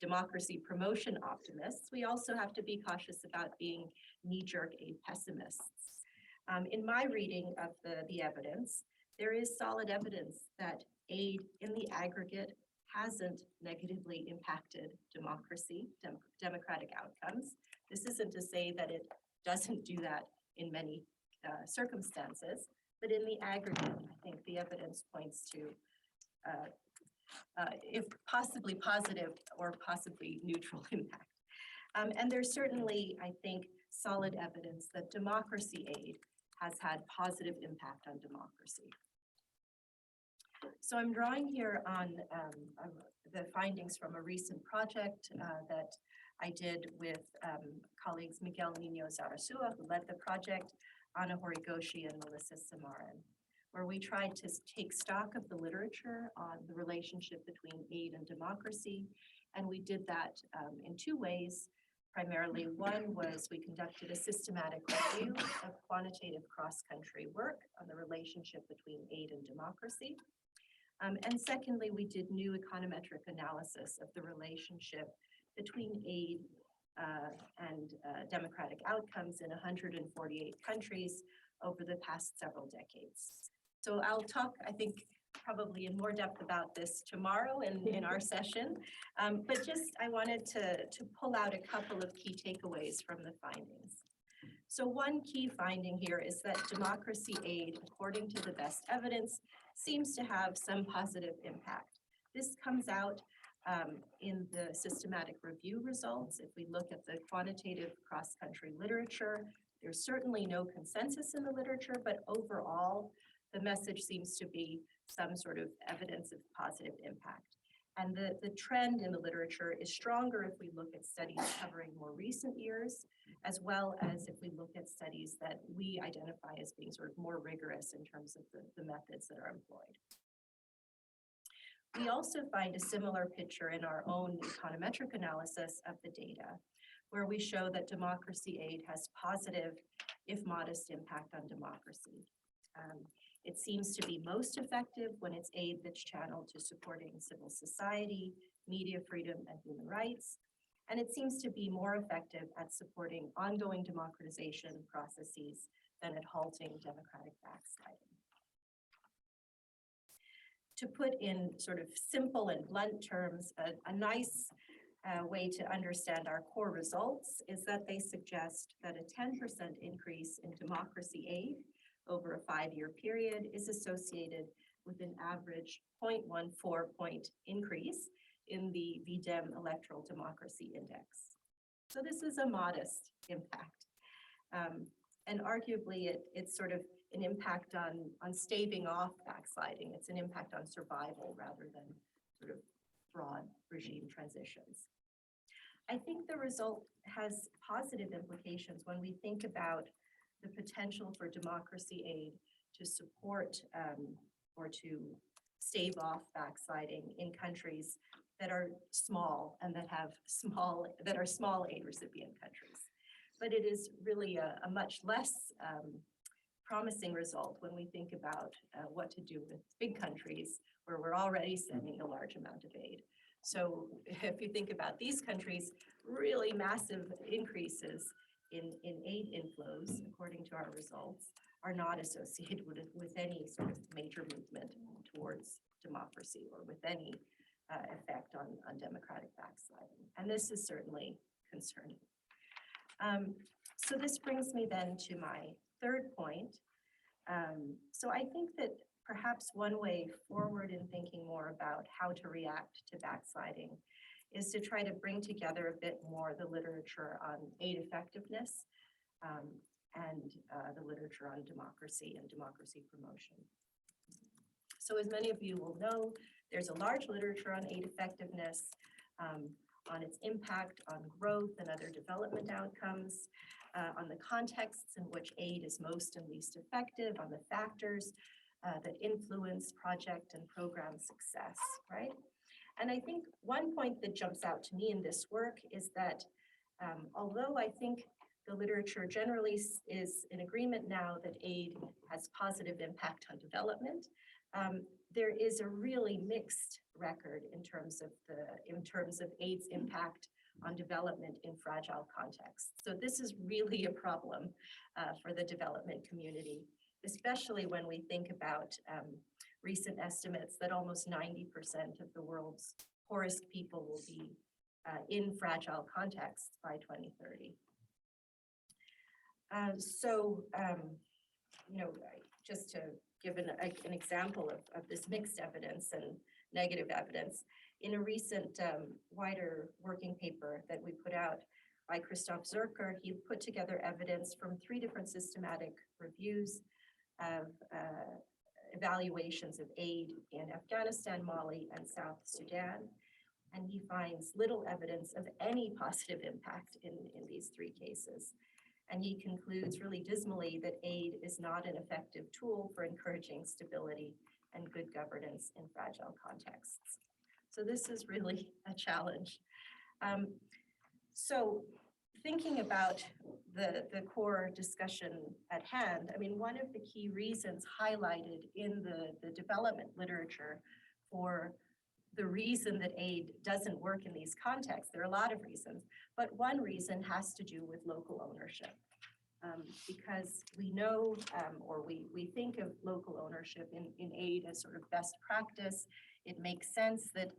democracy promotion optimists. We also have to be cautious about being knee-jerk aid pessimists. In my reading of the evidence, there is solid evidence that aid in the aggregate hasn't negatively impacted democracy, democratic outcomes. This isn't to say that it doesn't do that in many circumstances, but in the aggregate, I think the evidence points to, if possibly positive or possibly neutral impact. And there's certainly, I think, solid evidence that democracy aid has had positive impact on democracy. So I'm drawing here on the findings from a recent project that I did with colleagues Miguel Nino Zarazua, who led the project, Ana Horigoshi and Melissa Samaran, where we tried to take stock of the literature on the relationship between aid and democracy. And we did that in two ways. Primarily, one was we conducted a systematic review of quantitative cross-country work on the relationship between aid and democracy. And secondly, we did new econometric analysis of the relationship between aid and democratic outcomes in 148 countries over the past several decades. So I'll talk, I think, probably in more depth about this tomorrow in our session. But just, I wanted to pull out a couple of key takeaways from the findings. So one key finding here is that democracy aid, according to the best evidence, seems to have some positive impact. This comes out in the systematic review results. If we look at the quantitative cross-country literature, there's certainly no consensus in the literature, but overall, the message seems to be some sort of evidence of positive impact. And the trend in the literature is stronger if we look at studies covering more recent years, as well as if we look at studies that we identify as being sort of more rigorous in terms of the methods that are employed. We also find a similar picture in our own econometric analysis of the data, where we show that democracy aid has positive, if modest, impact on democracy. It seems to be most effective when it's aid that's channeled to supporting civil society, media freedom, and human rights. And it seems to be more effective at supporting ongoing democratization processes than at halting democratic backsliding. To put in sort of simple and blunt terms, a nice way to understand our core results is that they suggest that a 10% increase in democracy aid over a 5-year period is associated with an average 0.14 point increase in the VDEM electoral democracy index. So this is a modest impact. And arguably it's sort of an impact on staving off backsliding. It's an impact on survival rather than sort of broad regime transitions. I think the result has positive implications when we think about the potential for democracy aid to support or to stave off backsliding in countries that are small and that have small aid recipient countries. But it is really a much less promising result when we think about what to do with big countries where we're already sending a large amount of aid. So if you think about these countries, really massive increases in aid inflows, according to our results, are not associated with any sort of major movement towards democracy or with any effect on democratic backsliding. And this is certainly concerning. So this brings me then to my third point. So I think that perhaps one way forward in thinking more about how to react to backsliding is to try to bring together a bit more the literature on aid effectiveness and the literature on democracy and democracy promotion. So as many of you will know, there's a large literature on aid effectiveness, on its impact on growth and other development outcomes, on the contexts in which aid is most and least effective, on the factors that influence project and program success, right? And I think one point that jumps out to me in this work is that although I think the literature generally is in agreement now that aid has positive impact on development, there is a really mixed record in terms of aid's impact on development in fragile contexts. So this is really a problem for the development community, especially when we think about recent estimates that almost 90% of the world's poorest people will be in fragile contexts by 2030. Just to give an example of this mixed evidence and negative evidence, in a recent wider working paper that we put out by Christoph Zerker, he put together evidence from 3 different systematic reviews of evaluations of aid in Afghanistan, Mali, and South Sudan. And he finds little evidence of any positive impact in these 3 cases. And he concludes really dismally that aid is not an effective tool for encouraging stability and good governance in fragile contexts. So this is really a challenge. So thinking about the core discussion at hand, I mean, one of the key reasons highlighted in the development literature for the reason that aid doesn't work in these contexts. There are a lot of reasons, but one reason has to do with local ownership. Because we know, or we think of local ownership in aid as sort of best practice. It makes sense that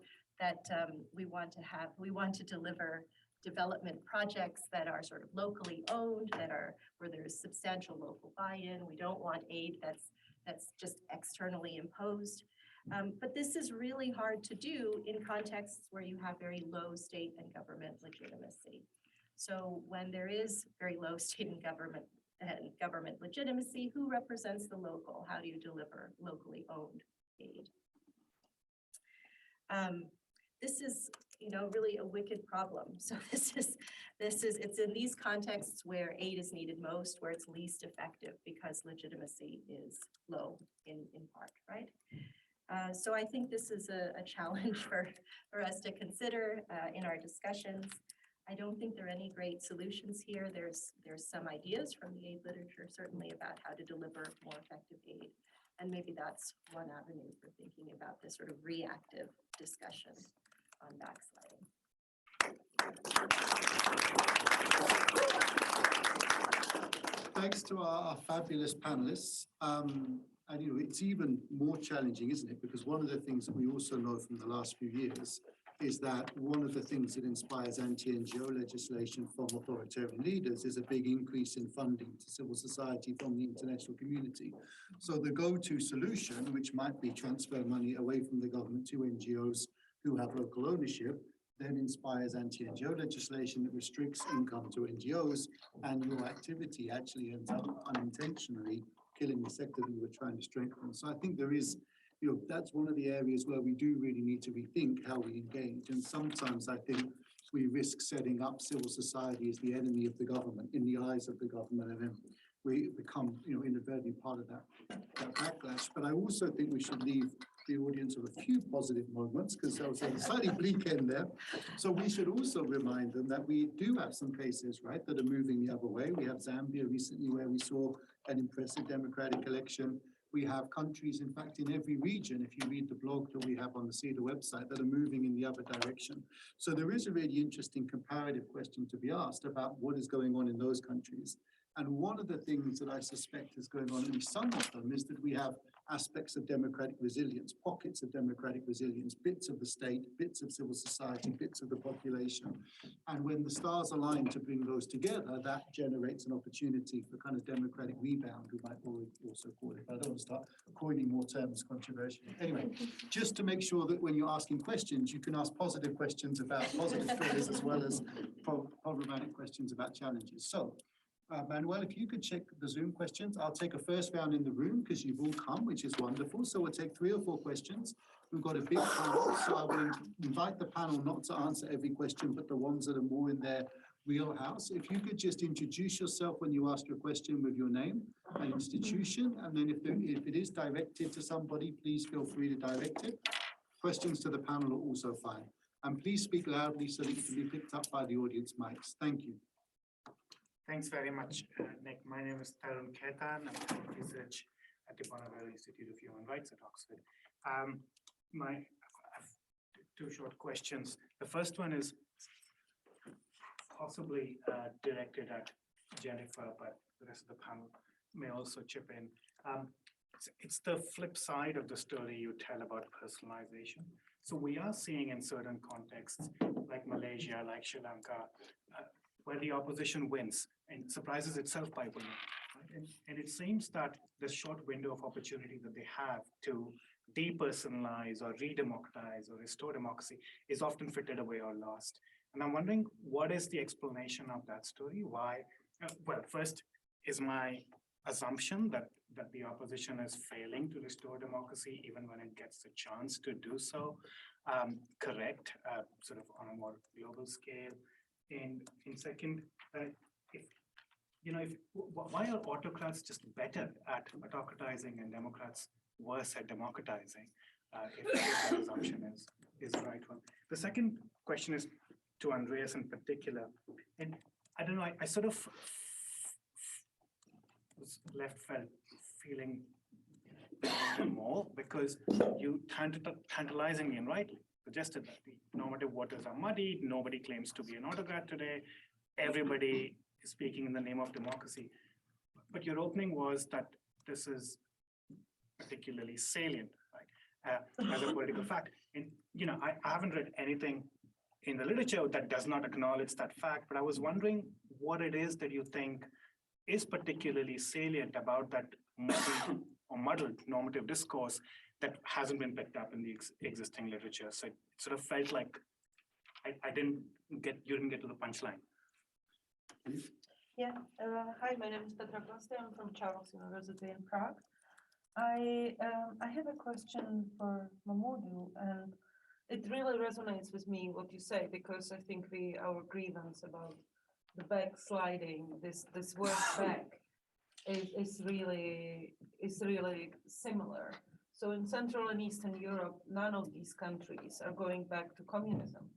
we want to deliver development projects that are sort of locally owned, where there's substantial local buy-in. We don't want aid that's just externally imposed. But this is really hard to do in contexts where you have very low state and government legitimacy. So when there is very low state and government legitimacy, who represents the local? How do you deliver locally owned aid? This is, really a wicked problem. So it's in these contexts where aid is needed most, where it's least effective because legitimacy is low in part, right? So I think this is a challenge for us to consider in our discussions. I don't think there are any great solutions here. There's some ideas from the aid literature, certainly about how to deliver more effective aid. And maybe that's one avenue for thinking about this sort of reactive discussion on backsliding. Thanks to our fabulous panelists. And it's even more challenging, isn't it? Because one of the things that we also know from the last few years is that one of the things that inspires anti-NGO legislation from authoritarian leaders is a big increase in funding to civil society from the international community. So the go-to solution, which might be transfer money away from the government to NGOs who have local ownership, then inspires anti-NGO legislation that restricts income to NGOs, and your activity actually ends up unintentionally killing the sector that you were trying to strengthen. So I think there is, that's one of the areas where we do really need to rethink how we engage. And sometimes I think we risk setting up civil society as the enemy of the government in the eyes of the government, and then we become, inadvertently part of that backlash. But I also think we should leave the audience with a few positive moments, because there was a slightly bleak end there. So we should also remind them that we do have some cases, right, that are moving the other way. We have Zambia recently, where we saw an impressive democratic election. We have countries, in fact, in every region, if you read the blog that we have on the CEDAR website, that are moving in the other direction. So there is a really interesting comparative question to be asked about what is going on in those countries. And one of the things that I suspect is going on in some of them is that we have aspects of democratic resilience, pockets of democratic resilience, bits of the state, bits of civil society, bits of the population. And when the stars align to bring those together, that generates an opportunity for kind of democratic rebound, we might also call it. But I don't want to start coining more terms controversially. Anyway, just to make sure that when you're asking questions, you can ask positive questions about positive stories as well as problematic questions about challenges. So, Manuel, if you could check the Zoom questions. I'll take a first round in the room because you've all come, which is wonderful. So we'll take 3 or 4 questions. We've got a big panel, so I will invite the panel not to answer every question, but the ones that are more in their wheelhouse. If you could just introduce yourself when you ask your question with your name and institution, and then if it is directed to somebody, please feel free to direct it. Questions to the panel are also fine. And please speak loudly so that you can be picked up by the audience mics. Thank you. Thanks very much, Nick. My name is Tarun Khaitan. I'm doing research at the Bonneville Institute of Human Rights at Oxford. I have 2 short questions. The first one is possibly directed at Jennifer, but the rest of the panel may also chip in. It's the flip side of the story you tell about personalization. So we are seeing in certain contexts, like Malaysia, like Sri Lanka, where the opposition wins and surprises itself by winning. Right? And it seems that the short window of opportunity that they have to depersonalize or redemocratize or restore democracy is often frittered away or lost. And I'm wondering, what is the explanation of that story? Why? Well, first is my assumption that the opposition is failing to restore democracy even when it gets the chance to do so, correct, sort of on a more global scale. And in second, why are autocrats just better at autocratizing and Democrats worse at democratizing? If that assumption is the right one. The second question is to Andreas in particular, and I don't know, I sort of was feeling more because you tantalizingly and rightly suggested that the normative waters are muddied. Nobody claims to be an autocrat today. Everybody is speaking in the name of democracy. But your opening was that this is particularly salient, right, as a political fact. And I haven't read anything in the literature that does not acknowledge that fact, but I was wondering what it is that you think is particularly salient about that muddled normative discourse that hasn't been picked up in the existing literature. So it sort of felt like you didn't get to the punchline. Yeah, hi, my name is Petra Koste. I'm from Charles University in Prague. I have a question for Mamodou, and it really resonates with me what you say, because I think our grievance about the backsliding, this word back, is really similar. So in Central and Eastern Europe, none of these countries are going back to communism.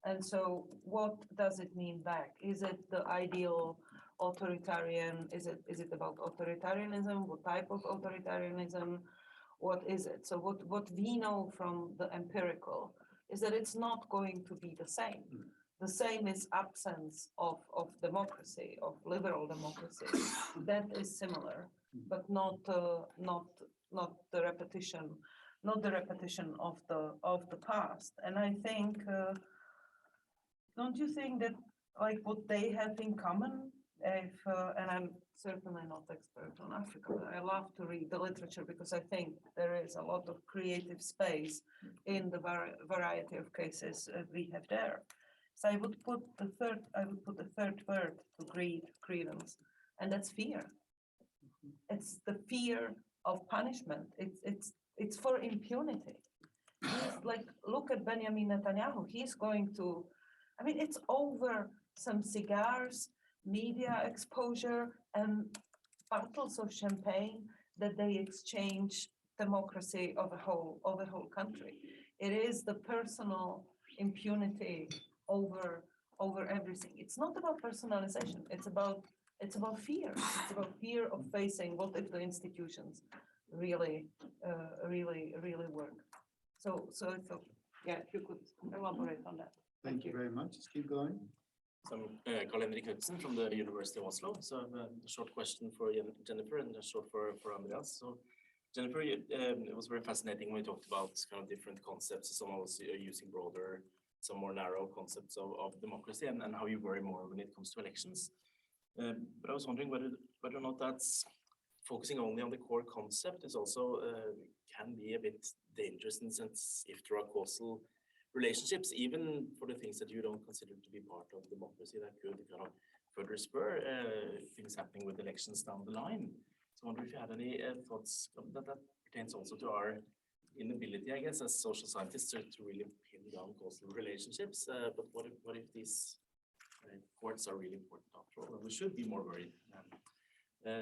And so what does it mean back? Is it the ideal authoritarian? Is it about authoritarianism? What type of authoritarianism? What is it? So what we know from the empirical is that it's not going to be the same. The same is absence of democracy, of liberal democracy. That is similar, but not the repetition of the past. And I think, don't you think that like what they have in common, and I'm certainly not expert on Africa, but I love to read the literature because I think there is a lot of creative space in the variety of cases we have there. So I would put the third word to grievance, and that's fear. It's the fear of punishment. It's for impunity. He's like, look at Benjamin Netanyahu. He's going to, I mean, it's over some cigars, media exposure, and bottles of champagne that they exchange democracy of a whole country. It is the personal impunity over everything. It's not about personalization. It's about fear. It's about fear of facing what if the institutions really work. So yeah, if you could elaborate on that. Thank you very much. Just keep going. So I'm Karl-Henrik Knudsen from the University of Oslo. So I have a short question for Jennifer and a short for Andreas. So Jennifer, it was very fascinating when we talked about kind of different concepts. Some of us are using broader, some more narrow concepts of democracy and how you worry more when it comes to elections. But I was wondering whether or not that's focusing only on the core concept is also can be a bit dangerous in the sense if there are causal relationships, even for the things that you don't consider to be part of democracy, that could kind of further spur things happening with elections down the line. So I wonder if you had any thoughts that pertains also to our inability, I guess, as social scientists to really pin down causal relationships. But what if these courts are really important after all, and we should be more worried?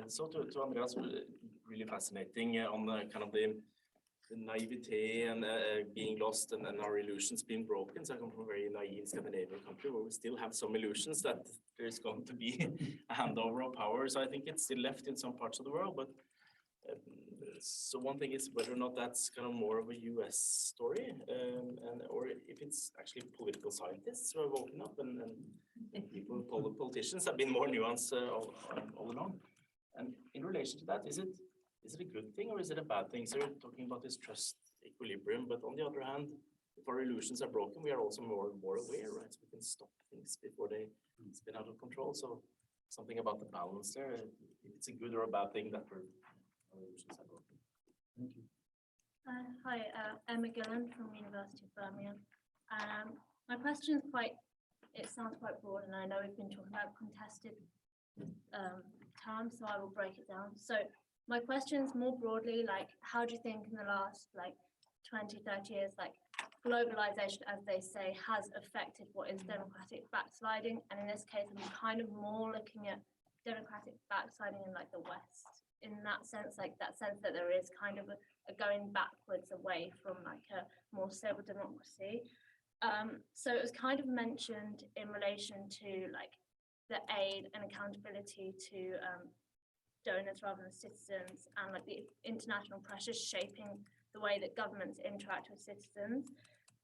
So to Andreas, really fascinating on the kind of the naivete and being lost and our illusions being broken. So I come from a very naive Scandinavian country where we still have some illusions that there's going to be a handover of power. So I think it's still left in some parts of the world. But so one thing is whether or not that's kind of more of a US story, or if it's actually political scientists who are woken up and politicians have been more nuanced all along. And in relation to that, is it a good thing or is it a bad thing? So we're talking about this trust equilibrium, but on the other hand, if our illusions are broken, we are also more aware, right? So we can stop things before they spin out of control. So something about the balance there, if it's a good or a bad thing that our illusions are broken. Thank you. Hi, Emma Gillen from University of Birmingham. My question is it sounds quite broad, and I know we've been talking about contested terms, so I will break it down. So my question is more broadly, like, how do you think in the last 20, 30 years, globalization, as they say, has affected what is democratic backsliding? And in this case, I'm kind of more looking at democratic backsliding in the West, in that sense, that there is kind of a going backwards away from a more stable democracy. So it was kind of mentioned in relation to the aid and accountability to donors rather than citizens, and like the international pressures shaping the way that governments interact with citizens.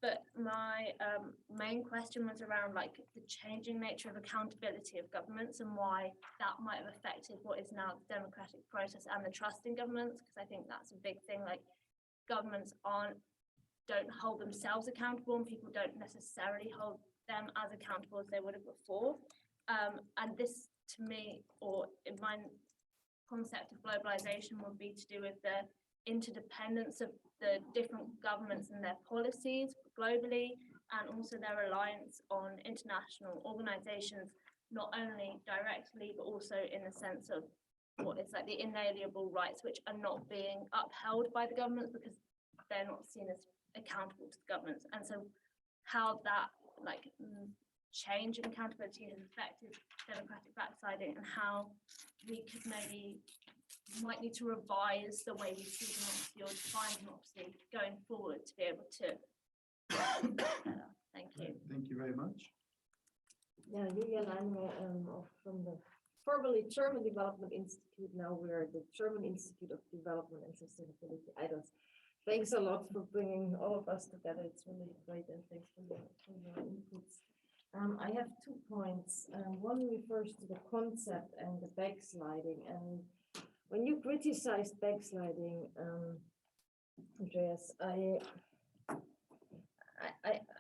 But my main question was around like the changing nature of accountability of governments and why that might have affected what is now the democratic process and the trust in governments, because I think that's a big thing. Like governments don't hold themselves accountable, and people don't necessarily hold them as accountable as they would have before. And this, to me, or in my concept of globalization, would be to do with the interdependence of the different governments and their policies globally, and also their reliance on international organizations, not only directly, but also in the sense of what is like the inalienable rights, which are not being upheld by the governments because they're not seen as accountable to the governments. And so how that like change in accountability has affected democratic backsliding, and how we could might need to revise the way we see democracy or define democracy going forward to be able to work better. Thank you. Thank you very much. Yeah, Julia, I'm from the formerly German Development Institute. Now we're the German Institute of Development and Sustainability, IDOS. Thanks a lot for bringing all of us together. It's really great, and thanks for your inputs. I have 2 points. One refers to the concept and the backsliding. And when you criticized backsliding, Andreas, I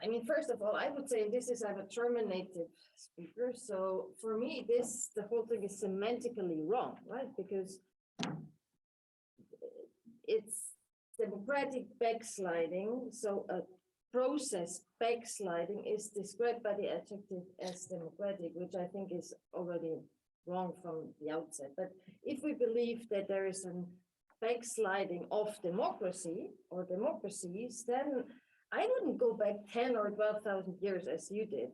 mean, first of all, I would say I'm a German native speaker. So for me, the whole thing is semantically wrong, right? Because it's democratic backsliding. So a process backsliding is described by the adjective as democratic, which I think is already wrong from the outset. But if we believe that there is a backsliding of democracy or democracies, then I wouldn't go back 10 or 12,000 years as you did,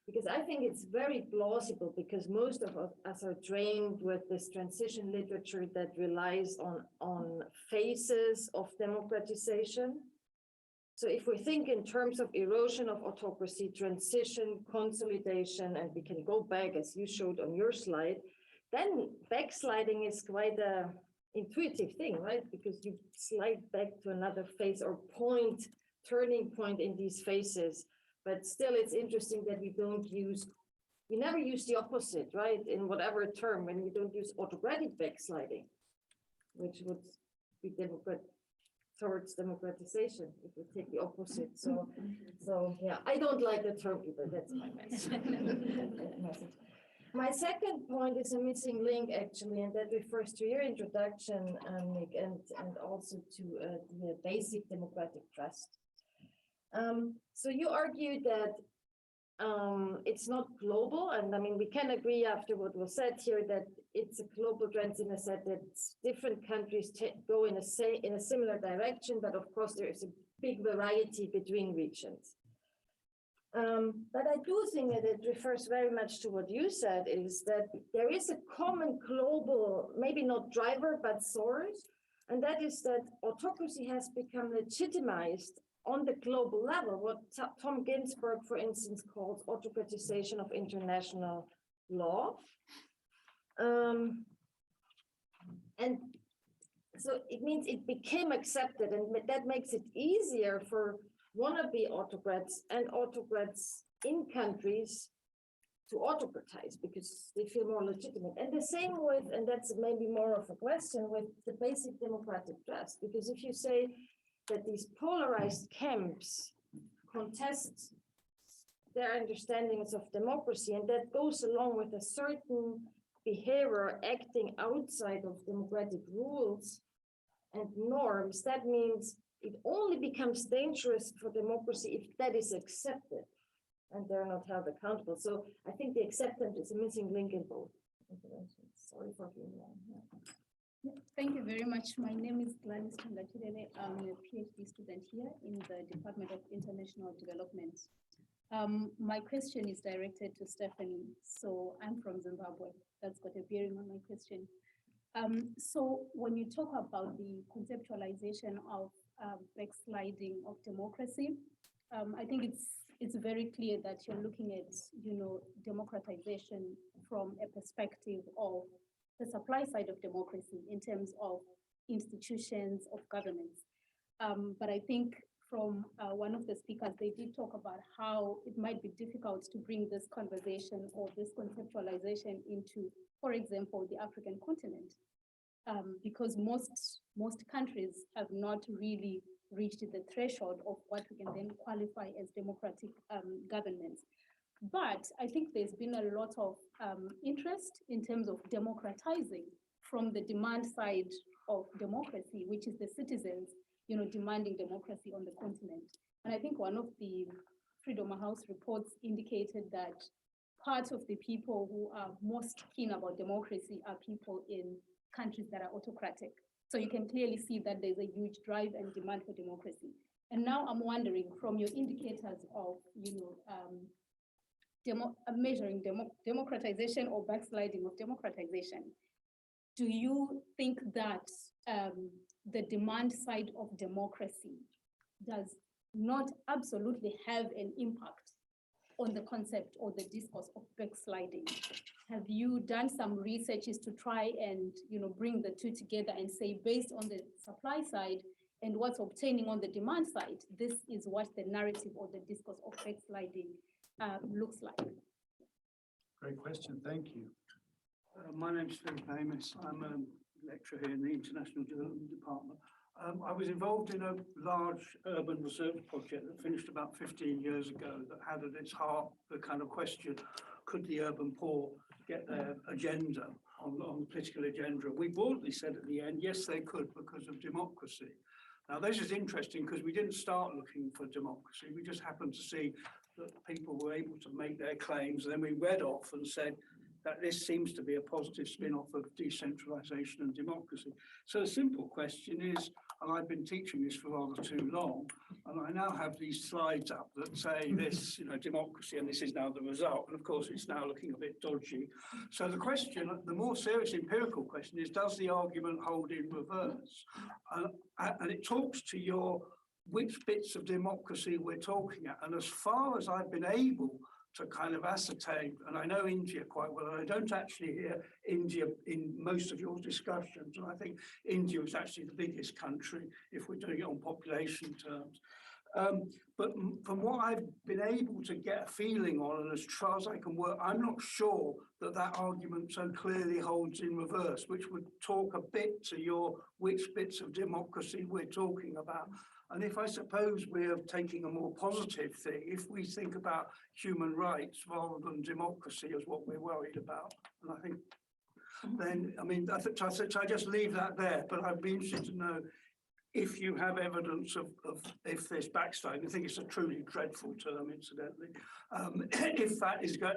because I think it's very plausible, because most of us are trained with this transition literature that relies on phases of democratization. So if we think in terms of erosion of autocracy, transition, consolidation, and we can go back as you showed on your slide, then backsliding is quite an intuitive thing, right? Because you slide back to another phase or turning point in these phases. But still, it's interesting that we never use the opposite, right? In whatever term, when we don't use autocratic backsliding, which would be towards democratization, if we take the opposite. So yeah, I don't like the term either. That's my message. My second point is a missing link, actually, and that refers to your introduction, Nick, and also to the basic democratic trust. So you argued that it's not global, and I mean, we can agree after what was said here that it's a global trend in the sense that different countries go in a similar direction, but of course there is a big variety between regions. But I do think that it refers very much to what you said, is that there is a common global, maybe not driver, but source, and that is that autocracy has become legitimized on the global level, what Tom Ginsburg, for instance, calls autocratization of international law. And so it means it became accepted, and that makes it easier for wannabe autocrats and autocrats in countries to autocratize because they feel more legitimate. And the same with, and that's maybe more of a question, with the basic democratic trust, because if you say that these polarized camps contest their understandings of democracy, and that goes along with a certain behavior acting outside of democratic rules and norms, that means it only becomes dangerous for democracy if that is accepted and they're not held accountable. So I think the acceptance is a missing link in both interventions. Sorry for being long. Yeah, thank you very much. My name is Gladys Tangachidele. I'm a PhD student here in the Department of International Development. My question is directed to Staffan. So I'm from Zimbabwe. That's got a bearing on my question. So when you talk about the conceptualization of backsliding of democracy, I think it's very clear that you're looking at, democratization from a perspective of the supply side of democracy in terms of institutions of governance. But I think from one of the speakers, they did talk about how it might be difficult to bring this conversation or this conceptualization into, for example, the African continent, because most countries have not really reached the threshold of what we can then qualify as democratic governments. But I think there's been a lot of interest in terms of democratizing from the demand side of democracy, which is the citizens, demanding democracy on the continent. And I think one of the Freedom House reports indicated that part of the people who are most keen about democracy are people in countries that are autocratic. So you can clearly see that there's a huge drive and demand for democracy. And now I'm wondering, from your indicators of, measuring democratization or backsliding of democratization, do you think that the demand side of democracy does not absolutely have an impact on the concept or the discourse of backsliding? Have you done some researches to try and bring the two together and say, based on the supply side and what's obtaining on the demand side, this is what the narrative or the discourse of backsliding looks like? Great question, thank you. My name's Philip Amos. I'm a lecturer here in the International Development Department. I was involved in a large urban research project that finished about 15 years ago that had at its heart the kind of question, could the urban poor get their agenda on the political agenda? We broadly said at the end, yes, they could because of democracy. Now, this is interesting because we didn't start looking for democracy. We just happened to see that people were able to make their claims. And then we read off and said that this seems to be a positive spin-off of decentralization and democracy. So the simple question is, and I've been teaching this for rather too long, and I now have these slides up that say this, democracy, and this is now the result. And of course, it's now looking a bit dodgy. So the question, the more serious empirical question is, does the argument hold in reverse? And it talks to which bits of democracy we're talking at. And as far as I've been able to kind of ascertain, and I know India quite well, and I don't actually hear India in most of your discussions, and I think India is actually the biggest country if we're doing it on population terms. But from what I've been able to get a feeling on, and as far as I can work, I'm not sure that that argument so clearly holds in reverse, which would talk a bit to which bits of democracy we're talking about. And if I suppose we're taking a more positive thing, if we think about human rights rather than democracy as what we're worried about, and I think then, I just leave that there, but I'd be interested to know if you have evidence of if there's backsliding. I think it's a truly dreadful term, incidentally.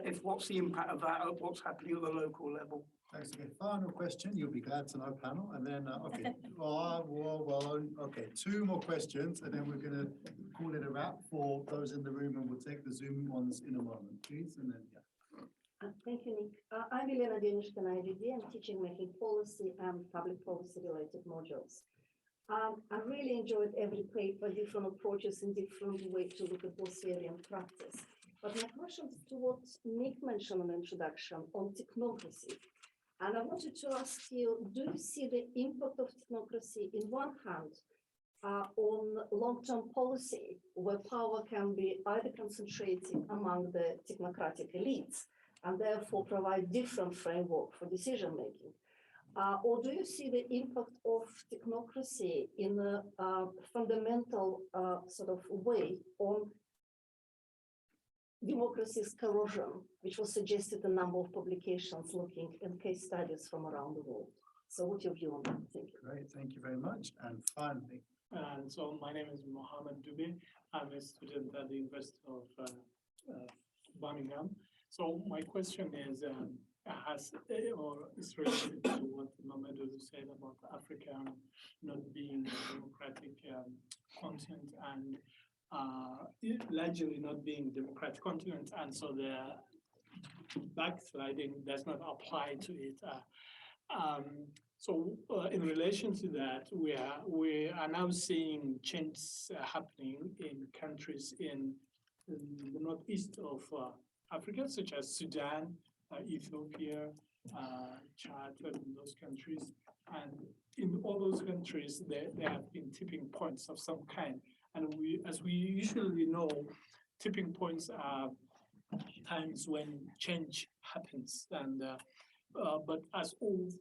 If what's the impact of that, of what's happening at the local level? Thanks again. Final question, you'll be glad to know, panel, and then, okay. Okay, two more questions, and then we're going to call it a wrap for those in the room, and we'll take the Zoom ones in a moment, please, and then, yeah. Thank you, Nick. I'm Elena Denishkin, IVD. I'm teaching making policy and public policy related modules. I really enjoyed every paper, different approaches and different way to look at both theory and practice. But my question is to what Nick mentioned in the introduction on technocracy. And I wanted to ask you, do you see the impact of technocracy in one hand on long-term policy, where power can be either concentrated among the technocratic elites and therefore provide different framework for decision-making? Or do you see the impact of technocracy in a fundamental sort of way on democracy's corrosion, which was suggested in a number of publications looking at case studies from around the world? So what's your view on that? Thank you. Great, thank you very much. And finally. So my name is Mohammed Dube. I'm a student at the University of Birmingham. So my question is, is related to what Mamodou said about Africa not being a democratic continent and largely not being a democratic continent, and so the backsliding does not apply to it. In relation to that, we are now seeing changes happening in countries in the northeast of Africa, such as Sudan, Ethiopia, chartered in those countries. And in all those countries, there have been tipping points of some kind. And as we usually know, tipping points are times when change happens. And but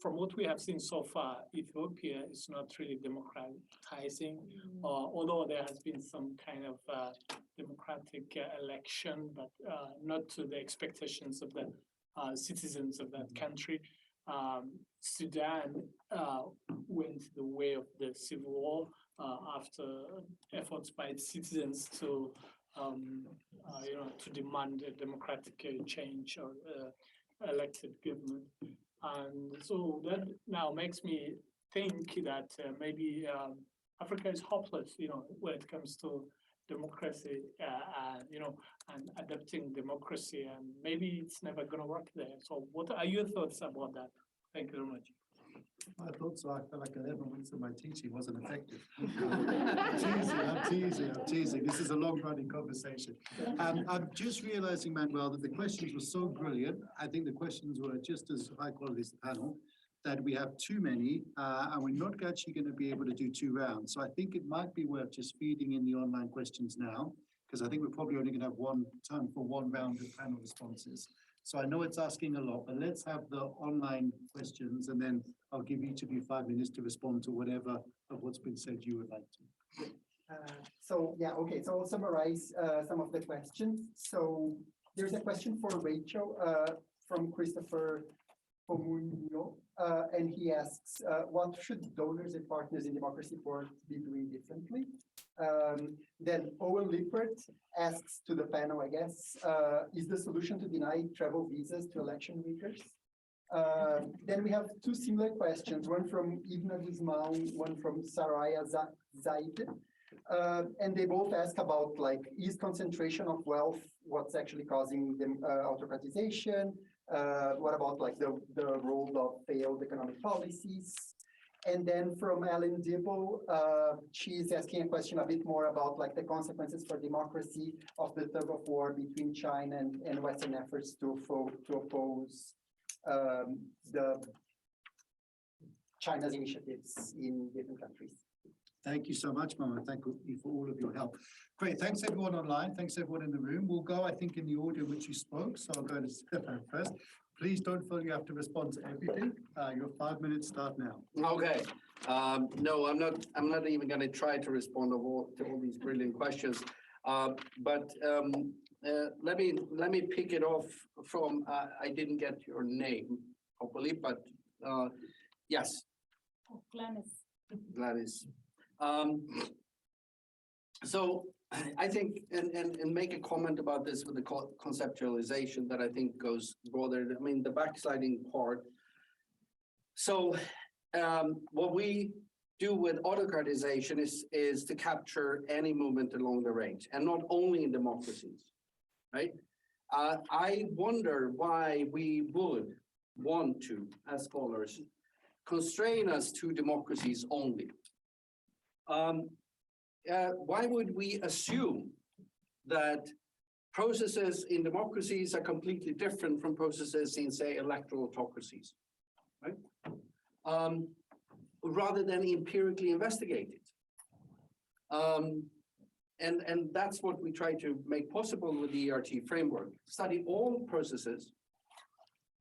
from what we have seen so far, Ethiopia is not really democratizing, although there has been some kind of democratic election, but not to the expectations of the citizens of that country. Sudan went the way of the civil war after efforts by its citizens to to demand a democratic change or elected government. And so that now makes me think that maybe Africa is hopeless, when it comes to democracy, and adapting democracy, and maybe it's never going to work there. So what are your thoughts about that? Thank you very much. I thought so. I felt like 11 weeks of my teaching wasn't effective. I'm teasing. This is a long-running conversation. I'm just realizing, Manuel, that the questions were so brilliant. I think the questions were just as high quality as the panel, that we have too many, and we're not actually going to be able to do 2 rounds. So I think it might be worth just feeding in the online questions now, because I think we're probably only going to have time for 1 round of panel responses. So I know it's asking a lot, but let's have the online questions, and then I'll give each of you 5 minutes to respond to whatever of what's been said you would like to. So I'll summarize some of the questions. So there's a question for Rachel from Christopher Pomunio, and he asks, what should donors and partners in democracy support be doing differently? Then Owen Lippert asks to the panel, I guess, is the solution to deny travel visas to election riggers? Then we have 2 similar questions, one from Ibn Guzman, one from Saraya Zaid. And they both ask about, is concentration of wealth what's actually causing them autocratization? What about the role of failed economic policies? And then from Ellen Dibble, she's asking a question a bit more about the consequences for democracy of the tug of war between China and Western efforts to oppose the China's initiatives in different countries. Thank you so much, Mama. Thank you for all of your help. Great. Thanks everyone online. Thanks everyone in the room. We'll go, I think, in the order in which you spoke. So I'll go to Staffan first. Please don't feel you have to respond to everything. Your 5 minutes start now. Okay. No, I'm not even going to try to respond to all these brilliant questions. But let me pick it off from. I didn't get your name, hopefully, but yes. Gladys. So I think, and make a comment about this with the conceptualization that I think goes broader. I mean, the backsliding part. So what we do with autocratization is to capture any movement along the range, and not only in democracies, right? I wonder why we would want to, as scholars, constrain us to democracies only. Why would we assume that processes in democracies are completely different from processes in, say, electoral autocracies, right? Rather than empirically investigate it. And that's what we try to make possible with the ERT framework. Study all processes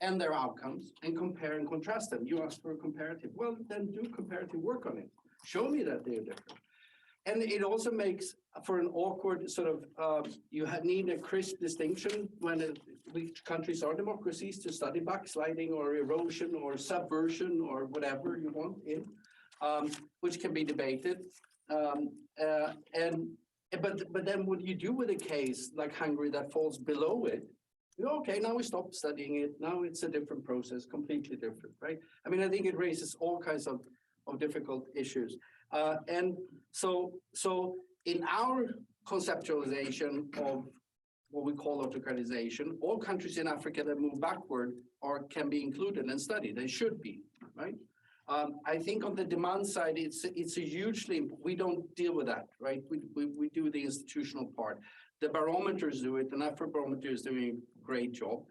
and their outcomes and compare and contrast them. You asked for a comparative. Well, then do comparative work on it. Show me that they're different. And it also makes for an awkward sort of, you need a crisp distinction when which countries are democracies to study backsliding or erosion or subversion or whatever you want in, which can be debated. But then what you do with a case like Hungary that falls below it, okay, now we stop studying it. Now it's a different process, completely different, right? I mean, I think it raises all kinds of difficult issues. And so in our conceptualization of what we call autocratization, all countries in Africa that move backward can be included and studied. They should be, right? I think on the demand side, it's a hugely, we don't deal with that, right? We do the institutional part. The barometers do it, and Afrobarometer is doing a great job.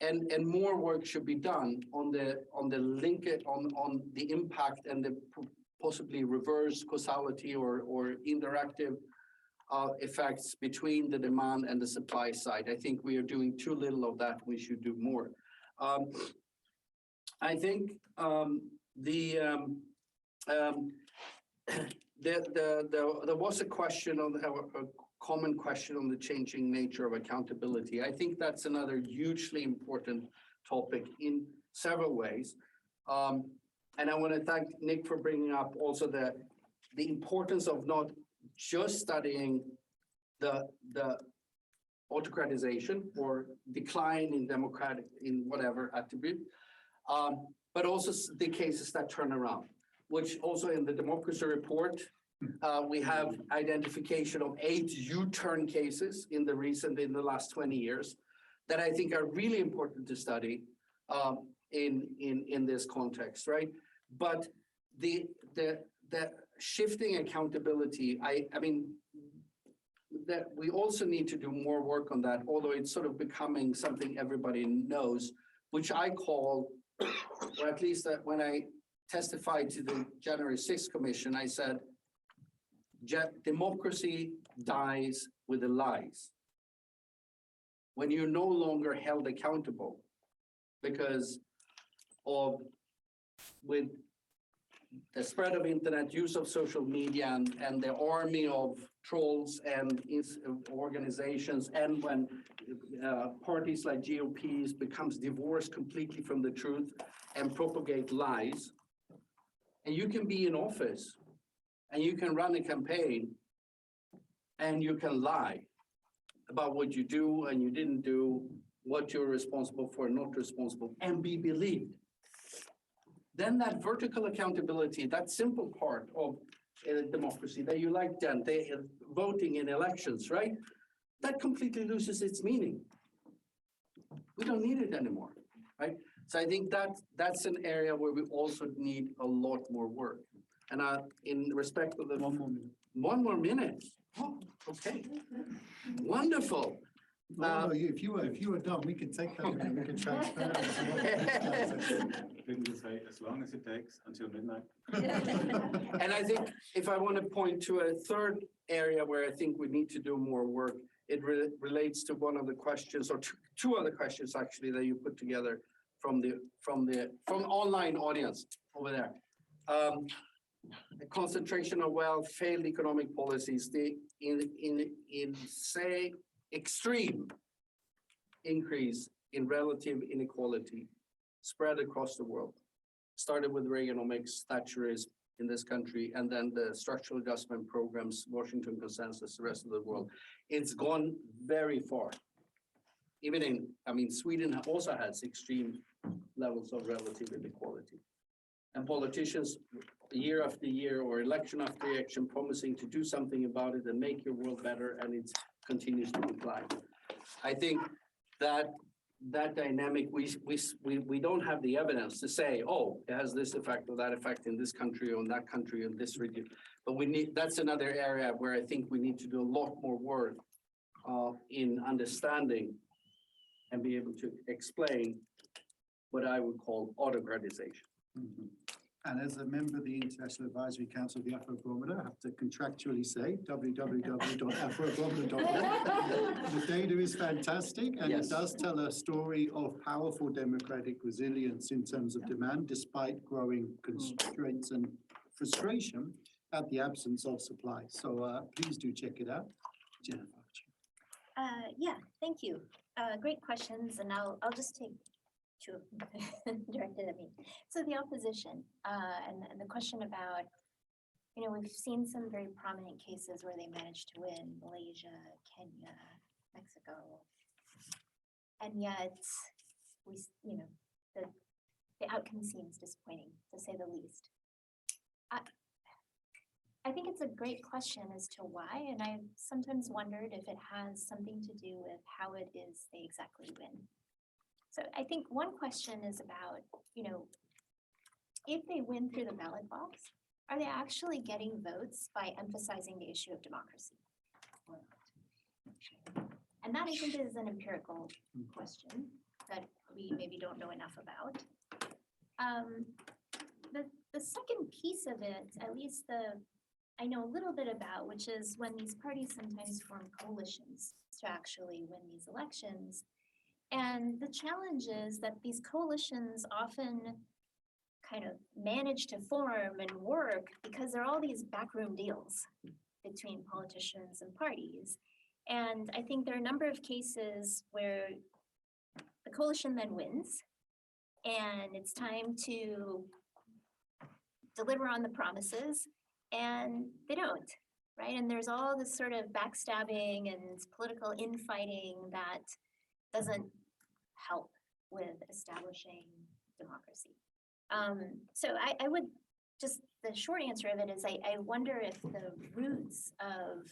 and more work should be done on the link, on the impact and the possibly reverse causality or interactive effects between the demand and the supply side. I think we are doing too little of that. We should do more. I think there was a question on a common question on the changing nature of accountability. I think that's another hugely important topic in several ways. And I want to thank Nick for bringing up also the importance of not just studying the autocratization or decline in democratic, in whatever attribute, but also the cases that turn around, which also in the democracy report, we have identification of 8 U-turn cases in the last 20 years that I think are really important to study in this context, right? But the shifting accountability, I mean, that we also need to do more work on that, although it's sort of becoming something everybody knows, which I call, or at least that when I testified to the January 6th Commission, I said, democracy dies with the lies. When you're no longer held accountable because of, with the spread of internet, use of social media, and the army of trolls and organizations, and when parties like GOPs becomes divorced completely from the truth and propagate lies, and you can be in office and you can run a campaign and you can lie about what you do and you didn't do, what you're responsible for, not responsible, and be believed. Then that vertical accountability, that simple part of democracy that you like, Dan, voting in elections, right? That completely loses its meaning. We don't need it anymore, right? So I think that's an area where we also need a lot more work. And in respect of the 1 more minute. 1 more minute. Oh, okay. Wonderful. No, if you were done, we can take that and we can transfer it. Didn't you say as long as it takes until midnight? And I think if I want to point to a third area where I think we need to do more work, it relates to one of the questions, or two other questions actually that you put together from online audience over there. The concentration of wealth, failed economic policies, say extreme increase in relative inequality spread across the world. Started with Reaganomics, Thatcherism in this country, and then the structural adjustment programs, Washington Consensus, the rest of the world. It's gone very far. Even in, I mean, Sweden also has extreme levels of relative inequality. And politicians, year after year or election after election, promising to do something about it and make your world better, and it continues to decline. I think that dynamic, we don't have the evidence to say, oh, it has this effect or that effect in this country or in that country or in this region. But that's another area where I think we need to do a lot more work in understanding and be able to explain what I would call autocratization. Mm-hmm. And as a member of the International Advisory Council of the Afrobarometer, I have to contractually say www.afrobarometer.net. The data is fantastic, and It does tell a story of powerful democratic resilience in terms of demand, despite growing constraints and frustration at the absence of supply. So please do check it out. Jennifer. Yeah, thank you. Great questions, and I'll just take two of them directed at me. So the opposition and the question about, we've seen some very prominent cases where they managed to win: Malaysia, Kenya, Mexico, and yet the outcome seems disappointing, to say the least. I think it's a great question as to why, and I've sometimes wondered if it has something to do with how it is they exactly win. So I think one question is about, if they win through the ballot box, are they actually getting votes by emphasizing the issue of democracy or not? And that, I think, is an empirical question that we don't know enough about. The second piece of it, at least I know a little bit about, which is when these parties sometimes form coalitions to actually win these elections. And the challenge is that these coalitions often kind of manage to form and work because there are all these backroom deals between politicians and parties. And I think there are a number of cases where the coalition then wins and it's time to deliver on the promises and they don't, right? And there's all this sort of backstabbing and political infighting that doesn't help with establishing democracy. So I would just, the short answer of it is I wonder if the roots of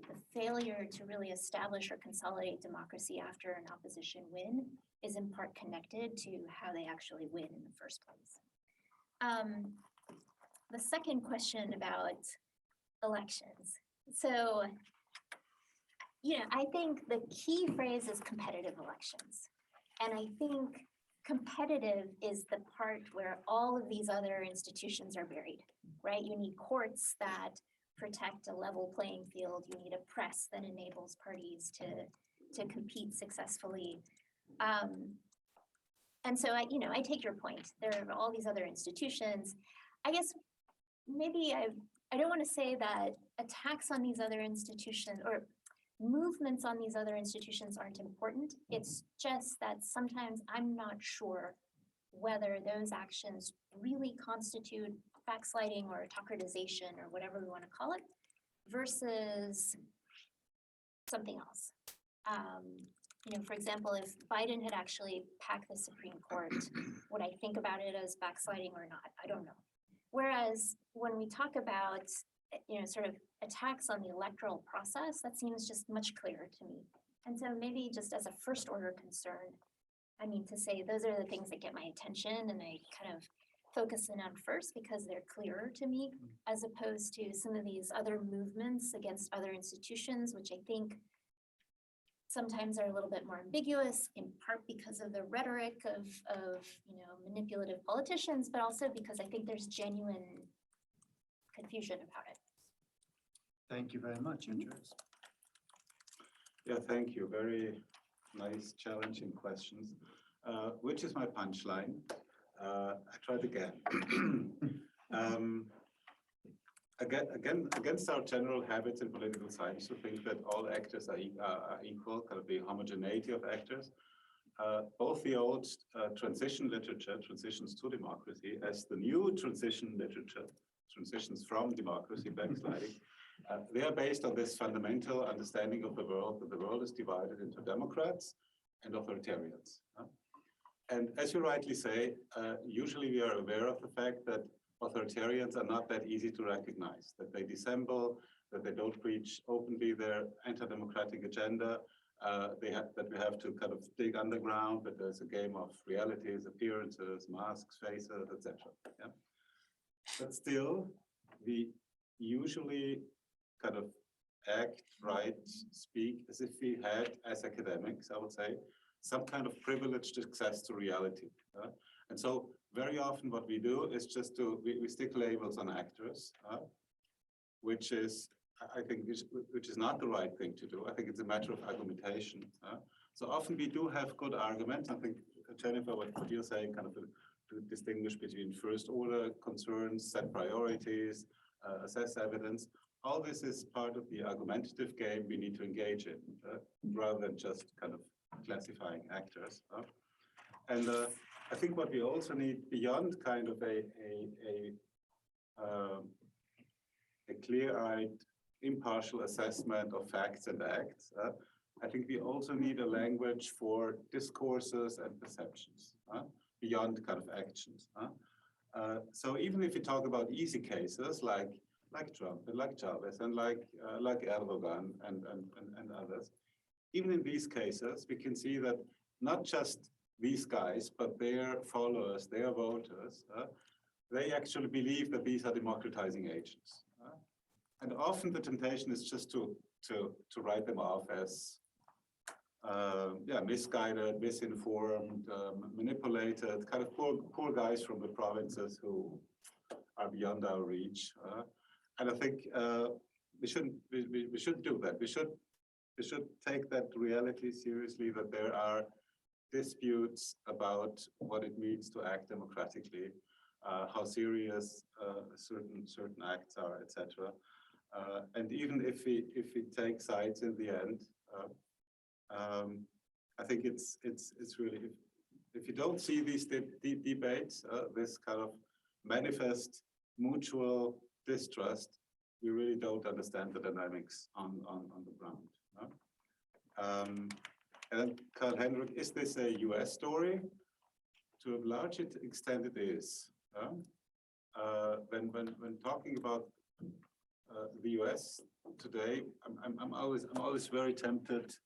the failure to really establish or consolidate democracy after an opposition win is in part connected to how they actually win in the first place. The second question about elections. So, I think the key phrase is competitive elections. And I think competitive is the part where all of these other institutions are buried, right? You need courts that protect a level playing field. You need a press that enables parties to compete successfully. And so I take your point. There are all these other institutions. I guess maybe I don't want to say that attacks on these other institutions or movements on these other institutions aren't important. It's just that sometimes I'm not sure whether those actions really constitute backsliding or autocratization or whatever we want to call it versus something else. For example, if Biden had actually packed the Supreme Court, would I think about it as backsliding or not? I don't know. Whereas when we talk about, sort of attacks on the electoral process, that seems just much clearer to me. And so maybe just as a first order concern, to say those are the things that get my attention and I kind of focus in on first because they're clearer to me, as opposed to some of these other movements against other institutions, which I think sometimes are a little bit more ambiguous, in part because of the rhetoric of manipulative politicians, but also because I think there's genuine confusion about it. Thank you very much, Andreas. Yeah, thank you. Very nice, challenging questions. Which is my punchline? I tried again. Against our general habits in political science to think that all actors are equal, kind of the homogeneity of actors. Both the old transition literature, transitions to democracy, as the new transition literature, transitions from democracy, backsliding, they are based on this fundamental understanding of the world, that the world is divided into democrats and authoritarians. And as you rightly say, usually we are aware of the fact that authoritarians are not that easy to recognize, that they dissemble, that they don't preach openly their anti-democratic agenda, that we have to kind of dig underground, that there's a game of realities, appearances, masks, faces, etc. Yeah? But still, we usually kind of act, write, speak as if we had, as academics, I would say, some kind of privileged access to reality. And so very often what we do is just we stick labels on actors, which is, I think, which is not the right thing to do. I think it's a matter of argumentation. So often we do have good arguments. I think, Jennifer, what you're saying, kind of to distinguish between first order concerns, set priorities, assess evidence. All this is part of the argumentative game we need to engage in, rather than just kind of classifying actors. And I think what we also need beyond kind of a clear-eyed, impartial assessment of facts and acts, I think we also need a language for discourses and perceptions beyond kind of actions. So even if you talk about easy cases like Trump and like Chavez and like Erdogan and others, even in these cases, we can see that not just these guys, but their followers, their voters, they actually believe that these are democratizing agents. And often the temptation is just to write them off as misguided, misinformed, manipulated, kind of poor guys from the provinces who are beyond our reach. And I think we shouldn't do that. We should take that reality seriously, that there are disputes about what it means to act democratically, how serious certain acts are, etc. And even if we take sides in the end, I think it's really, if you don't see these debates, this kind of manifest mutual distrust, you really don't understand the dynamics on the ground. And Karl-Henrik, is this a US story? To a large extent it is. When talking about the US today, I'm always very tempted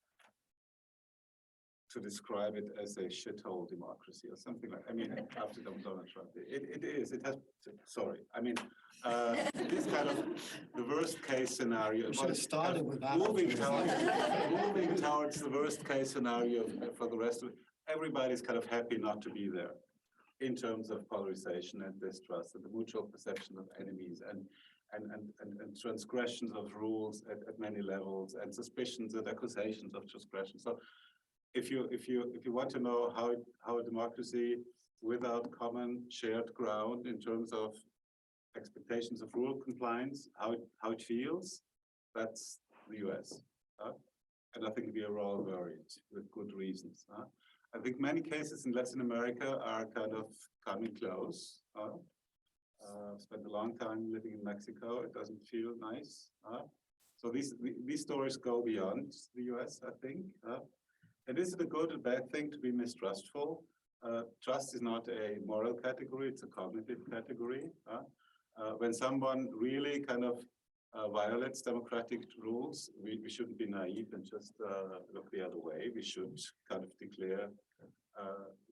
to describe it as a shithole democracy or something like. I mean, after Donald Trump, it is. It has. Sorry, I mean, this kind of the worst case scenario. We should have started with that. Moving towards the worst case scenario for the rest of it. Everybody's kind of happy not to be there, in terms of polarization and distrust and the mutual perception of enemies and transgressions of rules at many levels and suspicions and accusations of transgression. So if you want to know how a democracy without common shared ground in terms of expectations of rule compliance, how it feels, that's the US. And I think we are all worried with good reasons. I think many cases in Latin America are kind of coming close. I've spent a long time living in Mexico. It doesn't feel nice. So these stories go beyond the US, I think. And is it a good or bad thing to be mistrustful? Trust is not a moral category, it's a cognitive category. When someone really kind of violates democratic rules, we shouldn't be naive and just look the other way. We should kind of declare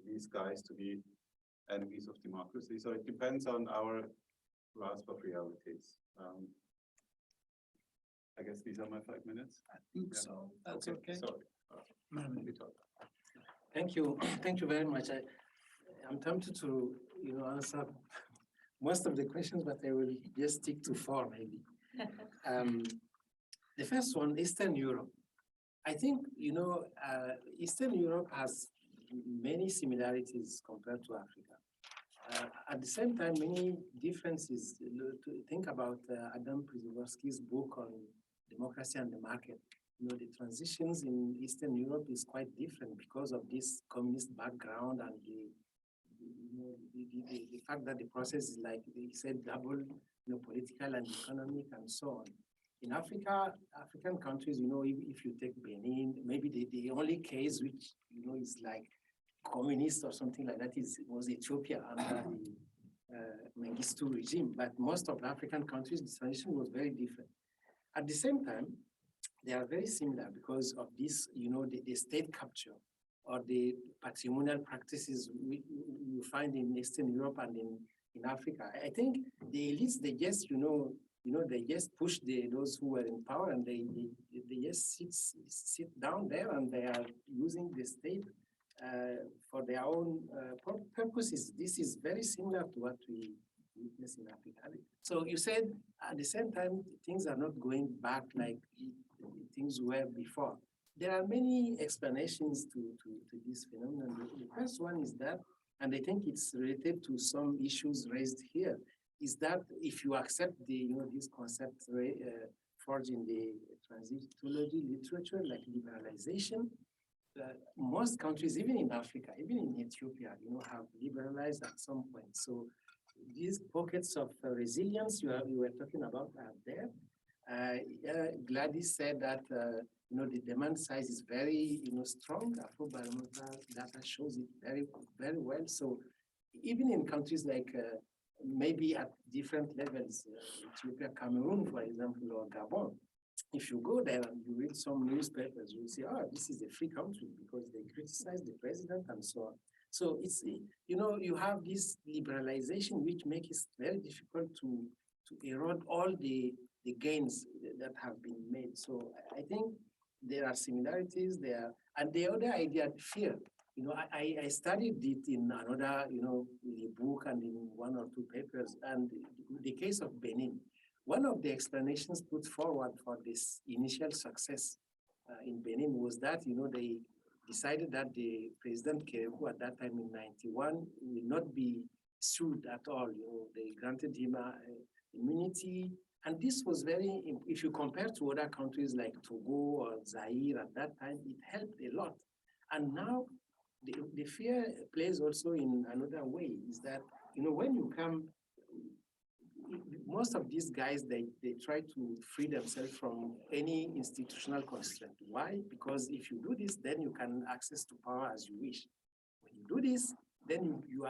these guys to be enemies of democracy. So it depends on our grasp of realities. I guess these are my 5 minutes. I think so. That's okay. Sorry. Thank you. Thank you very much. I'm tempted to, answer most of the questions, but I will just stick to 4 maybe. The first one, Eastern Europe. I think, Eastern Europe has many similarities compared to Africa. At the same time, many differences. To think about Adam Przeworski's book on democracy and the market. The transitions in Eastern Europe is quite different because of this communist background and the fact that the process is, like he said, double, political and economic and so on. In African countries, if you take Benin, maybe the only case which, is like communist or something like that was Ethiopia under the Mengistu regime. But most of the African countries, the transition was very different. At the same time, they are very similar because of this, the state capture or the patrimonial practices you find in Eastern Europe and in Africa. I think the elites, they just, they just push those who were in power and they just sit down there and they are using the state for their own purposes. This is very similar to what we witness in Africa. So you said at the same time, things are not going back like things were before. There are many explanations to this phenomenon. The first one is that, and I think it's related to some issues raised here, is that if you accept this concept forged in the transitology literature, like liberalization, most countries, even in Africa, even in Ethiopia, have liberalized at some point. So these pockets of resilience you were talking about are there. Gladys said that the demand size is very strong. Afrobarometer data shows it very, very well. So even in countries like maybe at different levels, Ethiopia, Cameroon, for example, or Gabon, if you go there and you read some newspapers, you'll see, this is a free country because they criticize the president and so on. So it's, you have this liberalization which makes it very difficult to erode all the gains that have been made. So I think there are similarities there. And the other idea, fear. I studied it in another, in a book and in one or two papers. And the case of Benin, one of the explanations put forward for this initial success in Benin was that, they decided that the President Kerekou at that time in 91 will not be sued at all. They granted him immunity. And this was very, if you compare to other countries like Togo or Zaire at that time, it helped a lot. And now the fear plays also in another way, is that, when you come, most of these guys, they try to free themselves from any institutional constraint. Why? Because if you do this, then you can access to power as you wish. When you do this, then you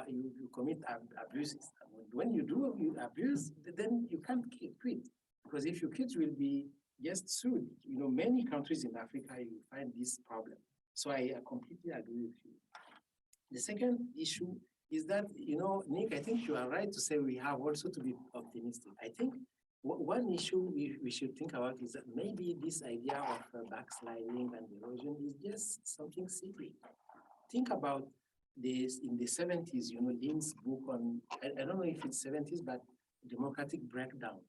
commit abuses. When you do abuse, then you can't quit. Because if you quit, you will be just sued. Many countries in Africa, you find this problem. So I completely agree with you. The second issue is that, Nick, I think you are right to say we have also to be optimistic. I think one issue we should think about is that maybe this idea of backsliding and erosion is just something silly. Think about this in the 70s, Lind's book on, I don't know if it's 70s, but democratic breakdown,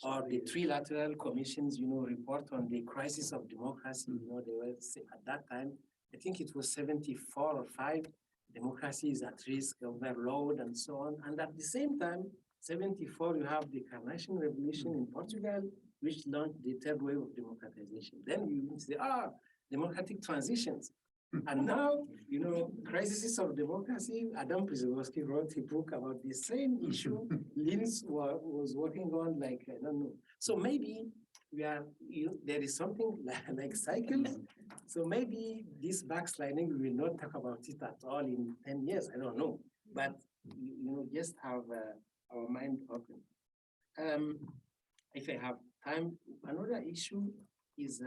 or the trilateral commissions, report on the crisis of democracy. They were at that time, I think it was 74 or 5, democracy is at risk, overload, and so on. And at the same time, 74, you have the Carnation Revolution in Portugal, which launched the third wave of democratization. Then you say, democratic transitions. And now, crises of democracy. Adam Przeworski wrote a book about the same issue Linz was working on, I don't know. So maybe there is something like cycles. So maybe this backsliding, we will not talk about it at all in 10 years, I don't know. But, just have our mind open. If I have time, another issue is,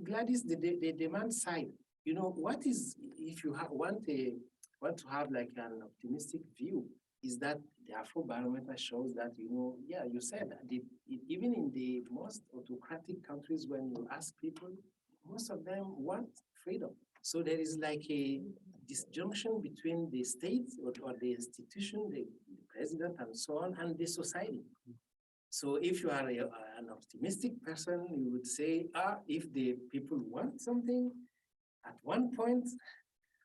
Gladys, the demand side. What is, if you want to have like an optimistic view, is that the Afrobarometer shows that, you said that even in the most autocratic countries, when you ask people, most of them want freedom. So there is like a disjunction between the state or the institution, the president and so on, and the society. So if you are an optimistic person, you would say, if the people want something at one point,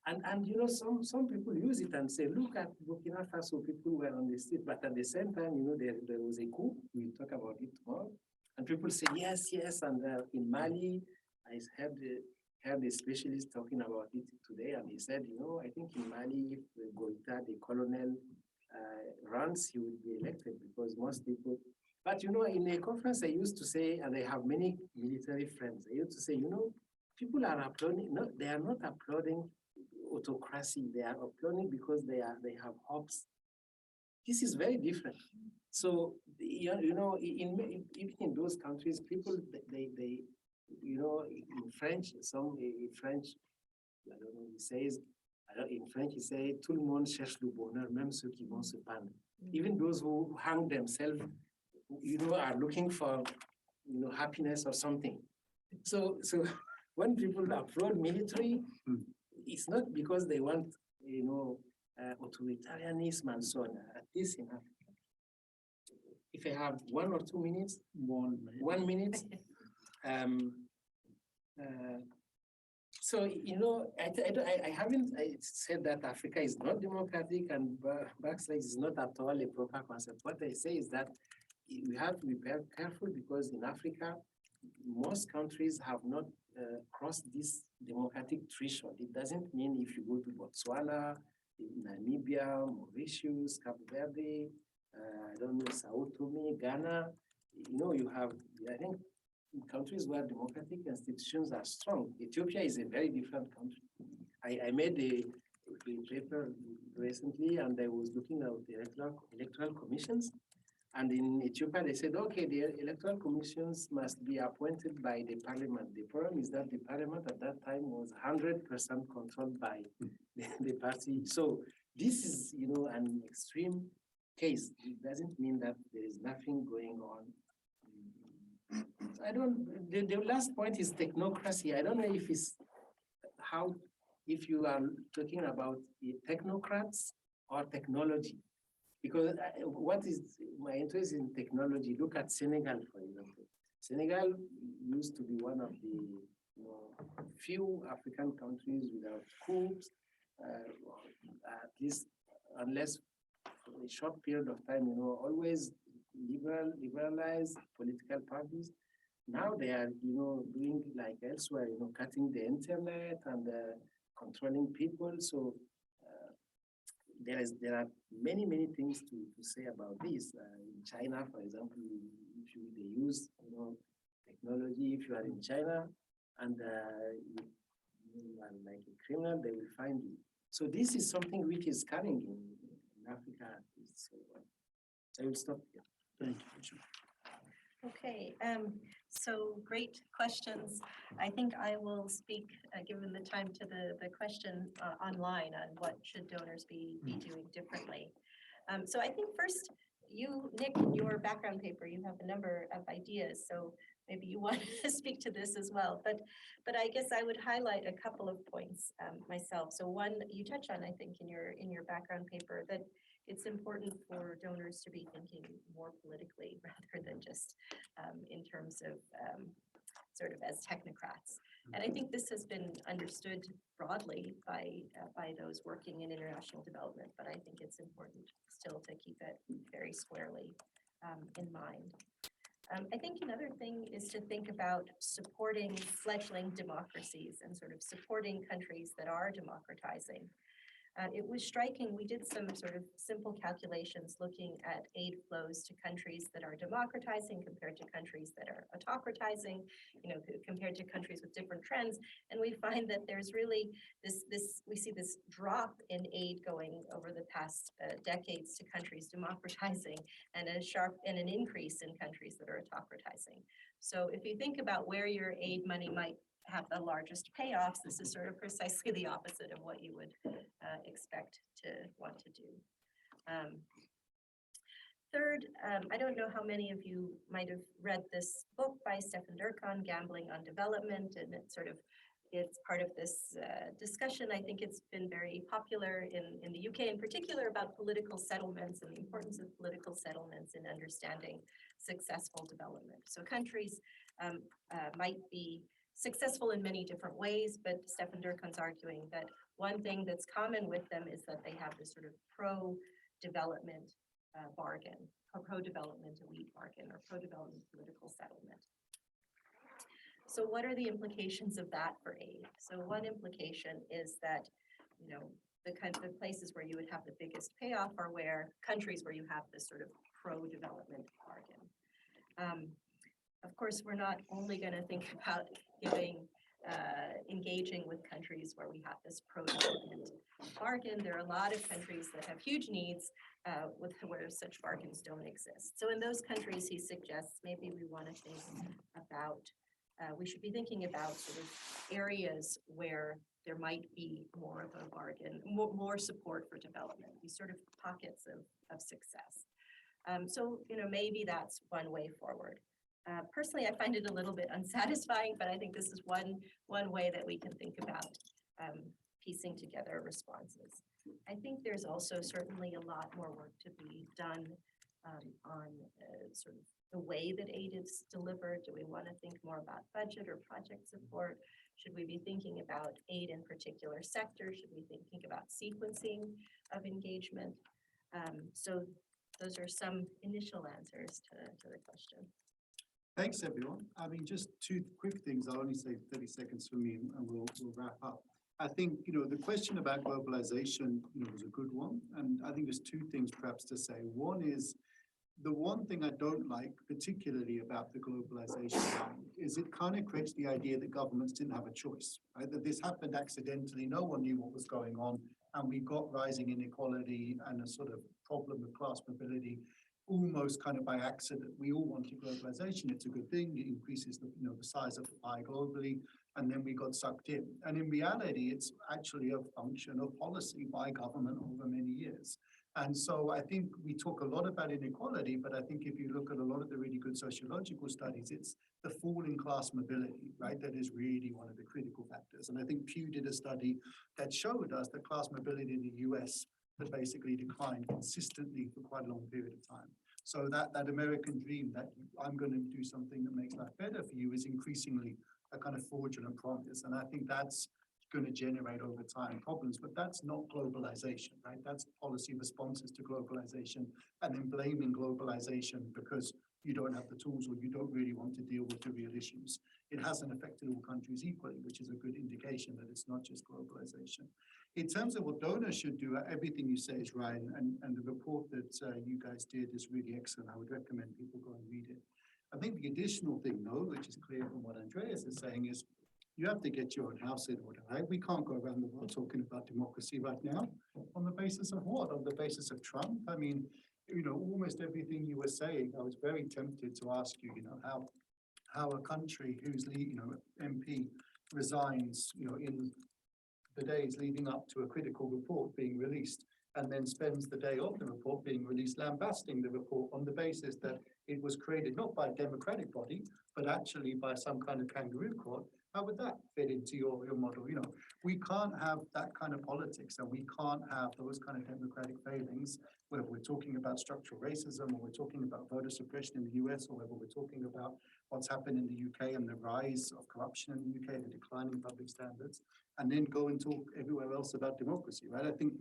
and some people use it and say, look at Burkina Faso, people were on the street, but at the same time, there was a coup, we'll talk about it tomorrow, and people say, yes, and in Mali, I heard a specialist talking about it today, and he said, I think in Mali, if Goïta, the colonel, runs, he will be elected, because most people. But in a conference, I used to say, and I have many military friends, I used to say, people are applauding, they are not applauding autocracy, they are applauding because they have hopes. This is very different. So, even in those countries, people, they in French, French, I don't know, he says, in French, he says, tout le monde cherche le bonheur, même ceux qui vont se pendre. Even those who hang themselves, are looking for, happiness or something. So when people applaud military, it's not because they want, authoritarianism and so on. At least in Africa. If I have 1 or 2 minutes, 1 minute. So, I haven't said that Africa is not democratic and backslide is not at all a proper concept. What I say is that we have to be very careful, because in Africa, most countries have not crossed this democratic threshold. It doesn't mean if you go to Botswana, Namibia, Mauritius, Cape Verde, I don't know, Sao Tome, Ghana, you have, I think, countries where democratic institutions are strong. Ethiopia is a very different country. I made a paper recently, and I was looking at the electoral commissions. And in Ethiopia, they said, okay, the electoral commissions must be appointed by the parliament. The problem is that the parliament at that time was 100% controlled by the party. So this is, an extreme case. It doesn't mean that there is nothing going on. The last point is technocracy. I don't know if it's how, if you are talking about the technocrats or technology. Because what is my interest in technology? Look at Senegal, for example. Senegal used to be one of the few African countries without coups, at least unless for a short period of time, always liberalized political parties. Now they are, doing like elsewhere, cutting the internet and controlling people. So there are many things to say about this. In China, for example, if they use technology, if you are in China and you are like a criminal, they will find you. So this is something which is coming in Africa. So I will stop here. Thank you. Okay, so great questions. I think I will speak, given the time, to the question online on what should donors be doing differently. So I think first, you, Nick, in your background paper, you have a number of ideas, so maybe you want to speak to this as well. But I guess I would highlight a couple of points myself. So one, you touch on, I think, in your background paper, that it's important for donors to be thinking more politically rather than just in terms of sort of as technocrats. And I think this has been understood broadly by those working in international development, but I think it's important still to keep it very squarely in mind. I think another thing is to think about supporting fledgling democracies and sort of supporting countries that are democratizing. It was striking, we did some sort of simple calculations looking at aid flows to countries that are democratizing compared to countries that are autocratizing, compared to countries with different trends. And we find that there's really we see this drop in aid going over the past decades to countries democratizing and an increase in countries that are autocratizing. So if you think about where your aid money might have the largest payoffs, this is sort of precisely the opposite of what you would expect to want to do. Third, I don't know how many of you might have read this book by Staffan, Gambling on Development, and it's part of this discussion. I think it's been very popular in the UK in particular about political settlements and the importance of political settlements in understanding successful development. So countries might be successful in many different ways, but Staffan Durkan's arguing that one thing that's common with them is that they have this sort of pro-development bargain, a pro-development elite bargain, or pro-development political settlement. So what are the implications of that for aid? So one implication is that, the kinds of places where you would have the biggest payoff are countries where you have this sort of pro-development bargain. Of course, we're not only going to think about engaging with countries where we have this pro-development bargain. There are a lot of countries that have huge needs where such bargains don't exist. So in those countries, he suggests maybe we want to think about, we should be thinking about sort of areas where there might be more of a bargain, more support for development, these sort of pockets of success. So, maybe that's one way forward. Personally, I find it a little bit unsatisfying, but I think this is one way that we can think about piecing together responses. I think there's also certainly a lot more work to be done on sort of the way that aid is delivered. Do we want to think more about budget or project support? Should we be thinking about aid in particular sectors? Should we be thinking about sequencing of engagement? So those are some initial answers to the question. Thanks, everyone. I mean, just two quick things. I'll only say 30 seconds for me and we'll wrap up. I think, the question about globalization, was a good one. And I think there's two things perhaps to say. One is, the one thing I don't like particularly about the globalization is it kind of creates the idea that governments didn't have a choice, right? That this happened accidentally, no one knew what was going on, and we got rising inequality and a sort of problem with class mobility almost kind of by accident. We all wanted globalization. It's a good thing. It increases the size of the pie globally, and then we got sucked in. And in reality, it's actually a function of policy by government over many years. And so I think we talk a lot about inequality, but I think if you look at a lot of the really good sociological studies, it's the fall in class mobility, right? That is really one of the critical factors. And I think Pew did a study that showed us that class mobility in the US had basically declined consistently for quite a long period of time. So that American dream that I'm going to do something that makes life better for you is increasingly a kind of fraudulent promise. And I think that's going to generate over time problems, but that's not globalization, right? That's policy responses to globalization and then blaming globalization because you don't have the tools or you don't really want to deal with the real issues. It hasn't affected all countries equally, which is a good indication that it's not just globalization. In terms of what donors should do, everything you say is right, and the report that you guys did is really excellent. I would recommend people go and read it. I think the additional thing, though, which is clear from what Andreas is saying, is you have to get your own house in order, right? We can't go around the world talking about democracy right now. On the basis of what? On the basis of Trump? I mean, you know, almost everything you were saying, I was very tempted to ask you, you know, how a country whose MP resigns, you know, in the days leading up to a critical report being released, and then spends the day of the report being released lambasting the report on the basis that it was created not by a democratic body, but actually by some kind of kangaroo court. How would that fit into your model? You know, we can't have that kind of politics, and we can't have those kind of democratic failings, whether we're talking about structural racism, or we're talking about voter suppression in the US, or whether we're talking about what's happened in the UK and the rise of corruption in the UK, the declining public standards, and then go and talk everywhere else about democracy, right? I think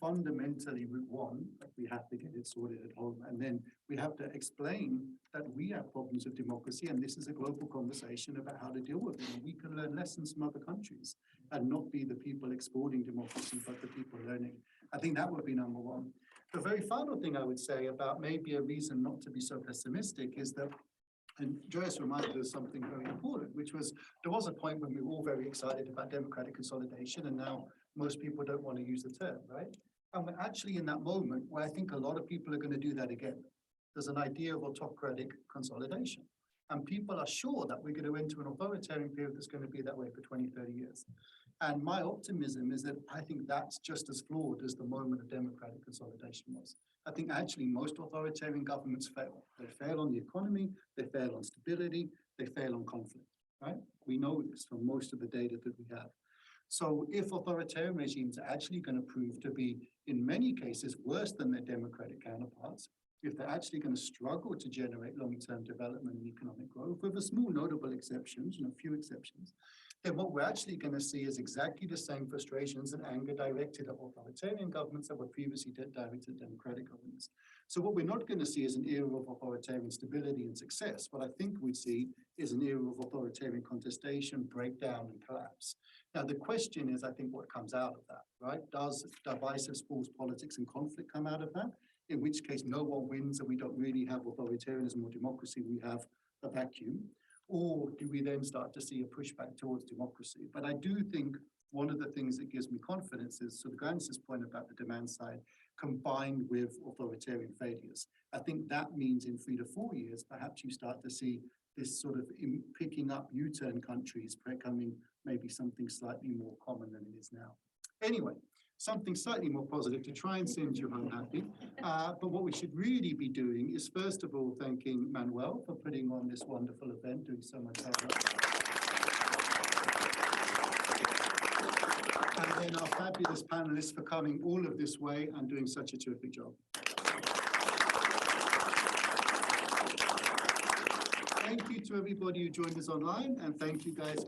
fundamentally, route one, we have to get it sorted at home. And then we have to explain that we have problems with democracy, and this is a global conversation about how to deal with it. And we can learn lessons from other countries and not be the people exporting democracy, but the people learning. I think that would be number one. The very final thing I would say about maybe a reason not to be so pessimistic is that, and Andreas reminded us something very important, which was there was a point when we were all very excited about democratic consolidation, and now most people don't want to use the term, right? And we're actually in that moment where I think a lot of people are going to do that again. There's an idea of autocratic consolidation. And people are sure that we're going to enter an authoritarian period that's going to be that way for 20, 30 years. And my optimism is that I think that's just as flawed as the moment of democratic consolidation was. I think actually most authoritarian governments fail. They fail on the economy, they fail on stability, they fail on conflict, right? We know this from most of the data that we have. So if authoritarian regimes are actually going to prove to be, in many cases, worse than their democratic counterparts, if they're actually going to struggle to generate long-term development and economic growth, with a small notable exceptions, you know, few exceptions, then what we're actually going to see is exactly the same frustrations and anger directed at authoritarian governments that were previously directed at democratic governments. So what we're not going to see is an era of authoritarian stability and success. What I think we see is an era of authoritarian contestation, breakdown, and collapse. Now, the question is, I think, what comes out of that, right? Does divisive sports politics and conflict come out of that? In which case, no one wins and we don't really have authoritarianism or democracy, we have a vacuum. Or do we then start to see a pushback towards democracy? But I do think one of the things that gives me confidence is sort of Grance's point about the demand side combined with authoritarian failures. I think that means in 3 to 4 years, perhaps you start to see this sort of picking up U-turn countries becoming maybe something slightly more common than it is now. Anyway, something slightly more positive to try and send you home happy. But what we should really be doing is, first of all, thanking Manuel for putting on this wonderful event, doing so much hard work. And then our fabulous panelists for coming all of this way and doing such a terrific job. Thank you to everybody who joined us online, and thank you guys